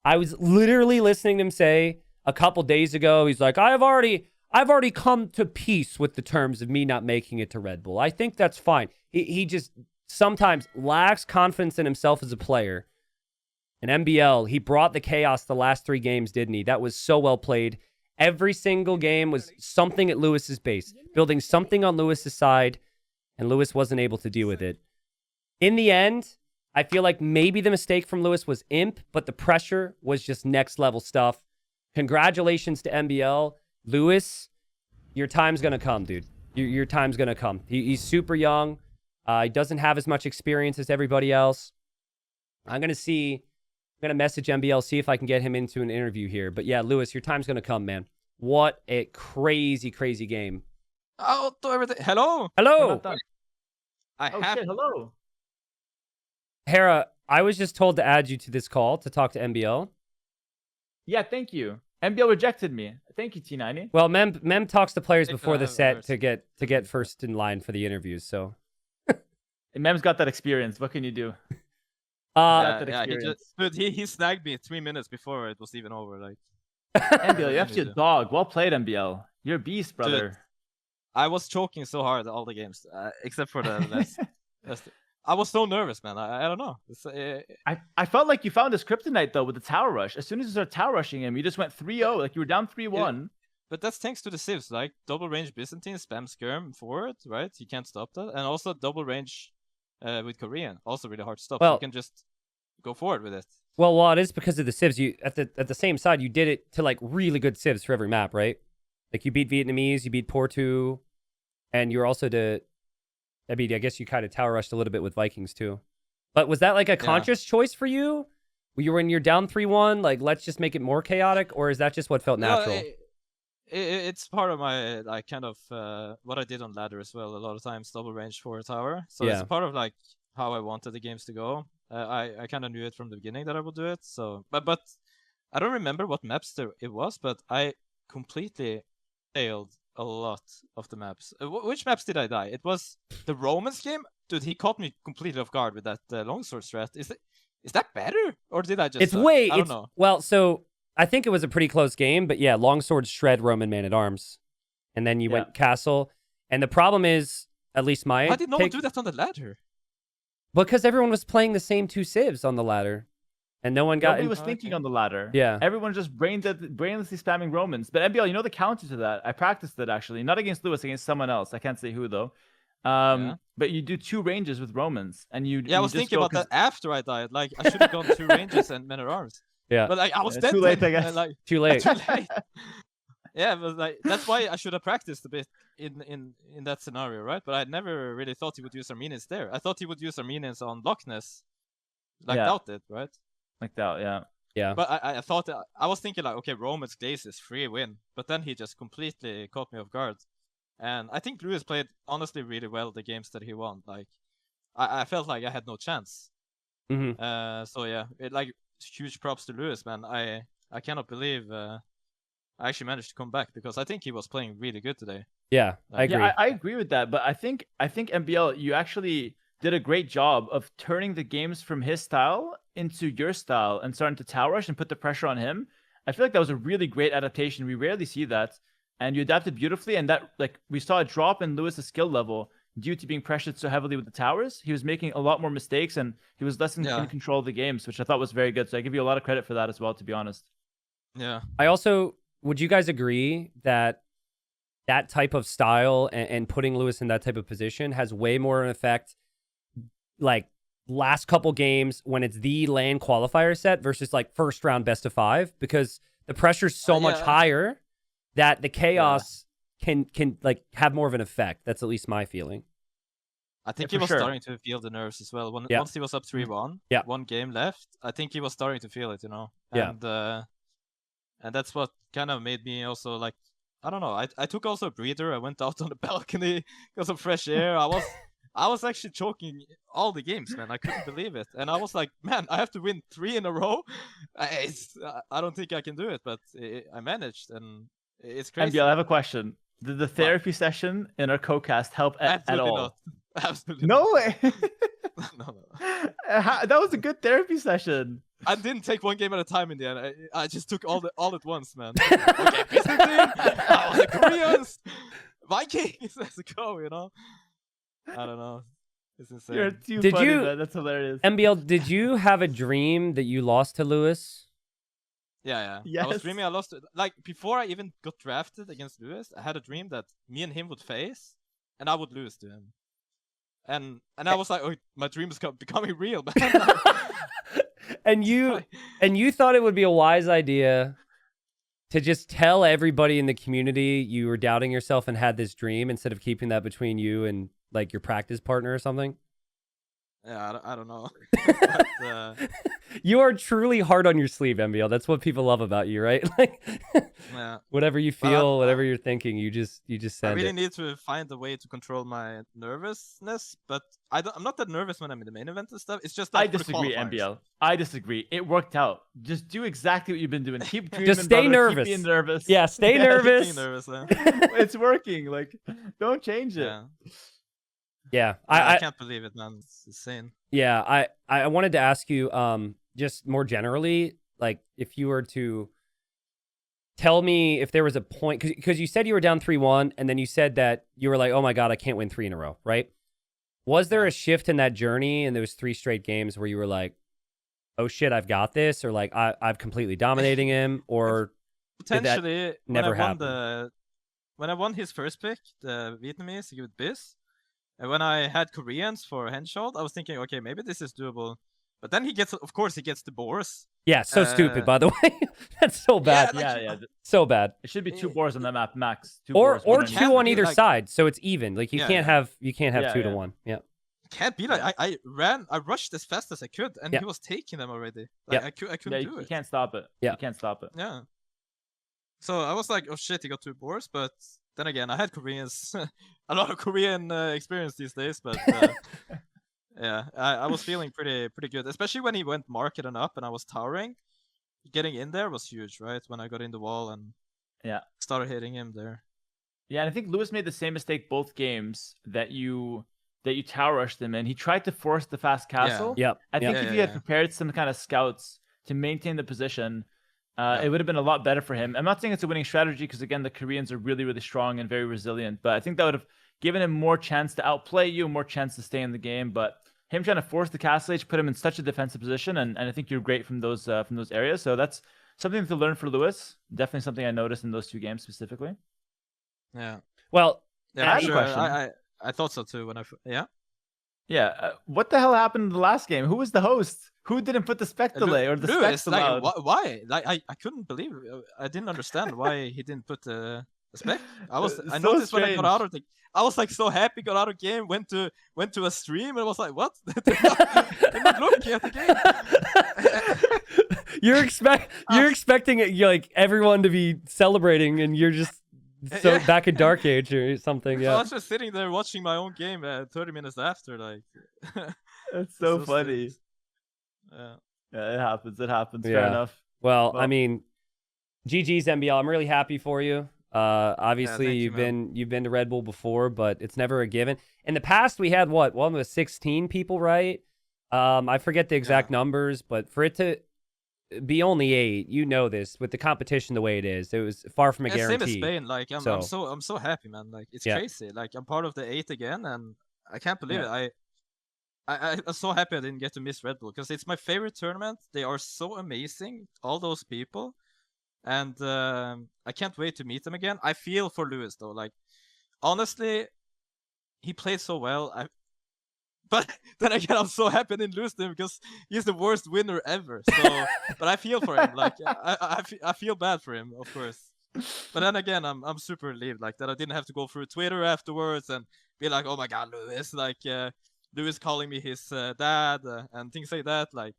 I was literally listening to him say a couple days ago, he's like, I've already come to peace with the terms of me not making it to Red Bull. I think that's fine. He just sometimes lacks confidence in himself as a player. And MbL, he brought the chaos the last 3 games, didn't he? That was so well played. Every single game was something at Lewis's base, building something on Lewis's side, and Lewis wasn't able to deal with it. In the end, I feel like maybe the mistake from Lewis was imp, but the pressure was just next level stuff. Congratulations to MbL. Lewis, your time's going to come, dude. Your time's going to come. He's super young. He doesn't have as much experience as everybody else. I'm going to message MbL, see if I can get him into an interview here. But yeah, Lewis, your time's going to come, man. What a crazy, crazy game. Oh, to everything. Hello. Hello. Shit, hello. Hera, I was just told to add you to this call to talk to MbL. Yeah, thank you. MbL rejected me. Thank you, T90. Well, Mem talks to players before the set to get first in line for the interviews. So Mem's got that experience. What can you do? He snagged me 3 minutes before it was even over. Like MbL, you're actually a dog. Well played, MbL. You're a beast, brother. Dude, I was choking so hard all the games, except for the last. I was so nervous, man. I don't know. I felt like you found his kryptonite though with the tower rush. As soon as you started tower rushing him, you just went 3-0. Like you were down 3-1. But that's thanks to the civs, like double range Byzantine, spam skirm forward, right? You can't stop that, and also double range with Korean, also really hard to stop. Well, so you can just go forward with it. Well, it is because of the civs. You at the same side, you did it to like really good civs for every map, right? Like you beat Vietnamese, you beat Portu, and you're also I guess you kind of tower rushed a little bit with Vikings too. But was that like a conscious choice for you? When you're down 3-1, like let's just make it more chaotic, or is that just what felt natural? No, it's part of my like kind of what I did on ladder as well. A lot of times double range for a tower, so it's part of like how I wanted the games to go. I kind of knew it from the beginning that I would do it. So, but I don't remember what maps it was, but I completely failed a lot of the maps. Which maps did I die? It was the Romans game. Dude, he caught me completely off guard with that longsword strat. Is that better, or did I just? I don't know. Well, so I think it was a pretty close game, but yeah, longsword shred Roman man at arms, and then you went castle. And the problem is, at least my why did no one do that on the ladder? Because everyone was playing the same 2 civs on the ladder. And no one got... Nobody was thinking on the ladder. Yeah. Everyone just brainlessly spamming Romans. But MbL, you know the counter to that? I practiced it, actually. Not against Lewis, against someone else. I can't say who, though. But you do 2 ranges with Romans. And you I was thinking about that after I died. Like, I should have gone 2 ranges and men at arms. Yeah. But like, I was dead. Too late, I guess. Like, too late. Too late. Yeah, but like that's why I should have practiced a bit in that scenario, right? But I never really thought he would use Armenians there. I thought he would use Armenians on Loch Ness, like Doubt did, right? Like Doubt, yeah. But I thought I was thinking like, okay, Romans Glaze free win, but then he just completely caught me off guard, and I think Lewis played honestly really well the games that he won. Like I felt like I had no chance. So yeah, huge props to Lewis, man. I cannot believe. I actually managed to come back because I think he was playing really good today. Yeah, I agree. Yeah, I agree with that. But I think MbL, you actually did a great job of turning the games from his style into your style and starting to tower rush and put the pressure on him. I feel like that was a really great adaptation. We rarely see that. And you adapted beautifully. And that, like, we saw a drop in Lewis's skill level due to being pressured so heavily with the towers. He was making a lot more mistakes and he was less in control of the games, which I thought was very good. So I give you a lot of credit for that as well, to be honest. Yeah. Would you guys agree that that type of style and putting Lewis in that type of position has way more an effect, like last couple games when it's the LAN qualifier set versus like first round best of 5? Because the pressure's so much higher that the chaos can like have more of an effect. That's at least my feeling. I think he was starting to feel the nerves as well. Once he was up 3-1, 1 game left, I think he was starting to feel it, you know. And that's what kind of made me also like, I don't know. I took also a breather. I went out on the balcony, got some fresh air. I was actually choking all the games, man. I couldn't believe it. And I was like, man, I have to win 3 in a row. I don't think I can do it, but I managed. And It's crazy. MbL, I have a question. Did the therapy session in our co-cast help at all? Not. Absolutely No not. way. No. That was a good therapy session. I didn't take one game at a time in the end. I just took all at once, man. Okay, Byzantine, the Koreans, Vikings, let's go, you know? I don't know. It's insane. You're too funny, man. That's hilarious. MbL, did you have a dream that you lost to Lewis? Yeah. Yes. I was dreaming I lost it. Like, before I even got drafted against Lewis, I had a dream that me and him would face, and I would lose to him. And I was like, oh, my dream is becoming real, man. And you thought it would be a wise idea to just tell everybody in the community you were doubting yourself and had this dream instead of keeping that between you and like your practice partner or something? Yeah, I don't know. But, you are truly hard on your sleeve, MbL. That's what people love about you, right? Like, yeah. Whatever you feel, whatever you're thinking, you just send I really it. need to find a way to control my nervousness, but I'm not that nervous when I'm in the main event and stuff. It's just like I disagree, MbL. I disagree. It worked out. Just do exactly what you've been doing. Keep dreaming. Just stay brother. nervous. Keep being nervous. Yeah, stay nervous. Keep being nervous, man. It's working. Like, don't change it. Yeah, I can't believe it, man. It's insane. Yeah, I wanted to ask you, just more generally, like if you were to tell me if there was a point, because you said you were down 3-1, and then you said that you were like, oh my God, I can't win 3 in a row, right? Was there a shift in that journey in those 3 straight games where you were like, oh shit, I've got this, or like I've completely dominating him, or potentially never happened? When I won his first pick, the Vietnamese with Biz, and when I had Koreans for Henschel, I was thinking, okay, maybe this is doable. But then he gets the Boars. Yeah, so stupid, by the way. That's so bad. Yeah. So bad. It should be 2 boars on that map, max. 2 or boars, 2 on either side, so it's even. Like you can't have 2 to 1. Yeah. Can't be like I rushed as fast as I could, and he was taking them already. Like I couldn't do it. You can't stop it. Yeah. You can't stop it. Yeah. So I was like, oh shit, he got 2 boars, but then again, I had Koreans, a lot of Korean experience these days, but yeah, I was feeling pretty good, especially when he went market and up, and I was towering. Getting in there was huge, right? When I got in the wall and started hitting him there. Yeah, and I think Lewis made the same mistake both games that you tower rushed him in. He tried to force the fast castle. Yeah. I think if he had prepared some kind of scouts to maintain the position, it would have been a lot better for him. I'm not saying it's a winning strategy because, again, the Koreans are really, really strong and very resilient. But I think that would have given him more chance to outplay you, more chance to stay in the game. But him trying to force the castle age put him in such a defensive position, and I think you're great from those areas. So that's something to learn for Lewis. Definitely something I noticed in those 2 games specifically. Yeah. Well, I have a question. I thought so too when what the hell happened in the last game? Who was the host? Who didn't put the spec delay or the specs allowed? Like, why? Like I couldn't believe it. I didn't understand why he didn't put the spec. I noticed strange. when I got out of I was like so happy, got out of game, went to a stream, and I was like, what? Did not look at the game. You're expecting it, like everyone to be celebrating, and you're just back in Dark Age or something. Yeah. I was just sitting there watching my own game 30 minutes after, like. That's so funny. Yeah, it happens. Fair enough. Well, I mean, GG's MbL. I'm really happy for you. Obviously you've been to Red Bull before, but it's never a given. In the past, we had one with 16 people, right? I forget the exact numbers, but for it to be only 8, you know this, with the competition the way it is, it was far from a guarantee. Same as Spain. Like I'm so happy, man. Like it's crazy. Like I'm part of the 8 again, and I can't believe it. I'm so happy I didn't get to miss Red Bull because it's my favorite tournament. They are so amazing, all those people. And I can't wait to meet them again. I feel for Lewis though. Like, honestly, he played so well. But then again, I'm so happy I didn't lose to him because he's the worst winner ever. So, but I feel for him. Like, I feel bad for him, of course. But then again, I'm super relieved like that I didn't have to go through Twitter afterwards and be like, oh my God, Lewis, like Lewis calling me his dad and things like that. Like,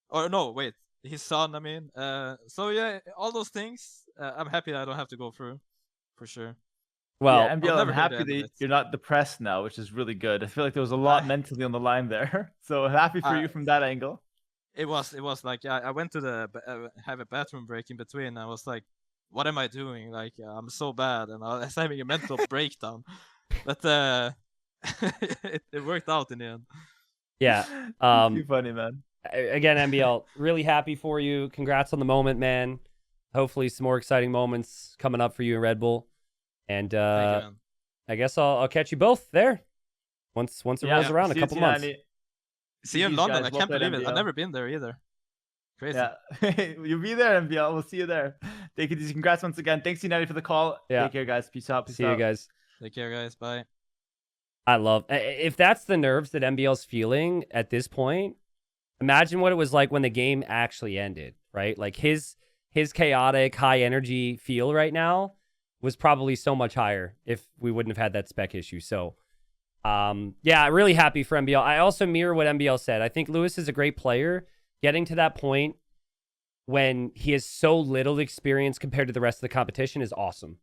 or no, wait. His son, I mean. So yeah, all those things. I'm happy I don't have to go through, for sure. Well, MbL, I'm happy that you're not depressed now, which is really good. I feel like there was a lot mentally on the line there, so happy for you from that angle. It was like I went to have a bathroom break in between. I was like what am I doing? Like, I'm so bad, and I was having a mental breakdown. But it worked out in the end. Yeah. Too funny, man. Again, MbL, really happy for you. Congrats on the moment, man. Hopefully some more exciting moments coming up for you in Red Bull. And Thank you, man. I guess I'll catch you both there once it rolls around a couple months. See you in London. I can't believe it. I've never been there either. Crazy. Yeah. You'll be there, MbL. We'll see you there. Take it easy. Congrats once again. Thanks, United, for the call. Yeah. Take care, guys. Peace out. See you guys. Take care, guys. Bye. I love, if that's the nerves that MbL's feeling at this point, imagine what it was like when the game actually ended, right? Like his chaotic, high energy feel right now was probably so much higher if we wouldn't have had that spec issue. So, yeah, really happy for MbL. I also mirror what MbL said. I think Lewis is a great player. Getting to that point when he has so little experience compared to the rest of the competition is awesome.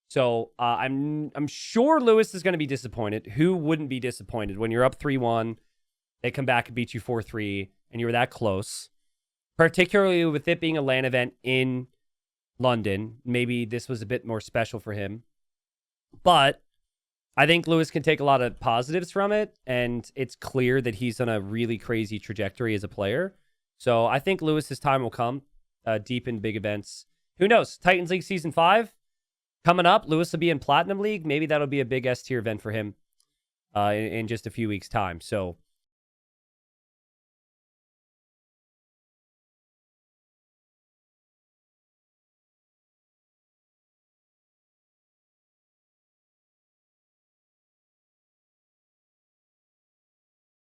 So I'm sure Lewis is going to be disappointed. Who wouldn't be disappointed when you're up 3-1, they come back and beat you 4-3, and you were that close? Particularly with it being a LAN event in London. Maybe this was a bit more special for him. But I think Lewis can take a lot of positives from it, and it's clear that he's on a really crazy trajectory as a player. So I think Lewis's time will come deep in big events. Who knows? Titans League Season 5 coming up. Lewis will be in Platinum League. Maybe that'll be a big S-tier event for him in just a few weeks' time. So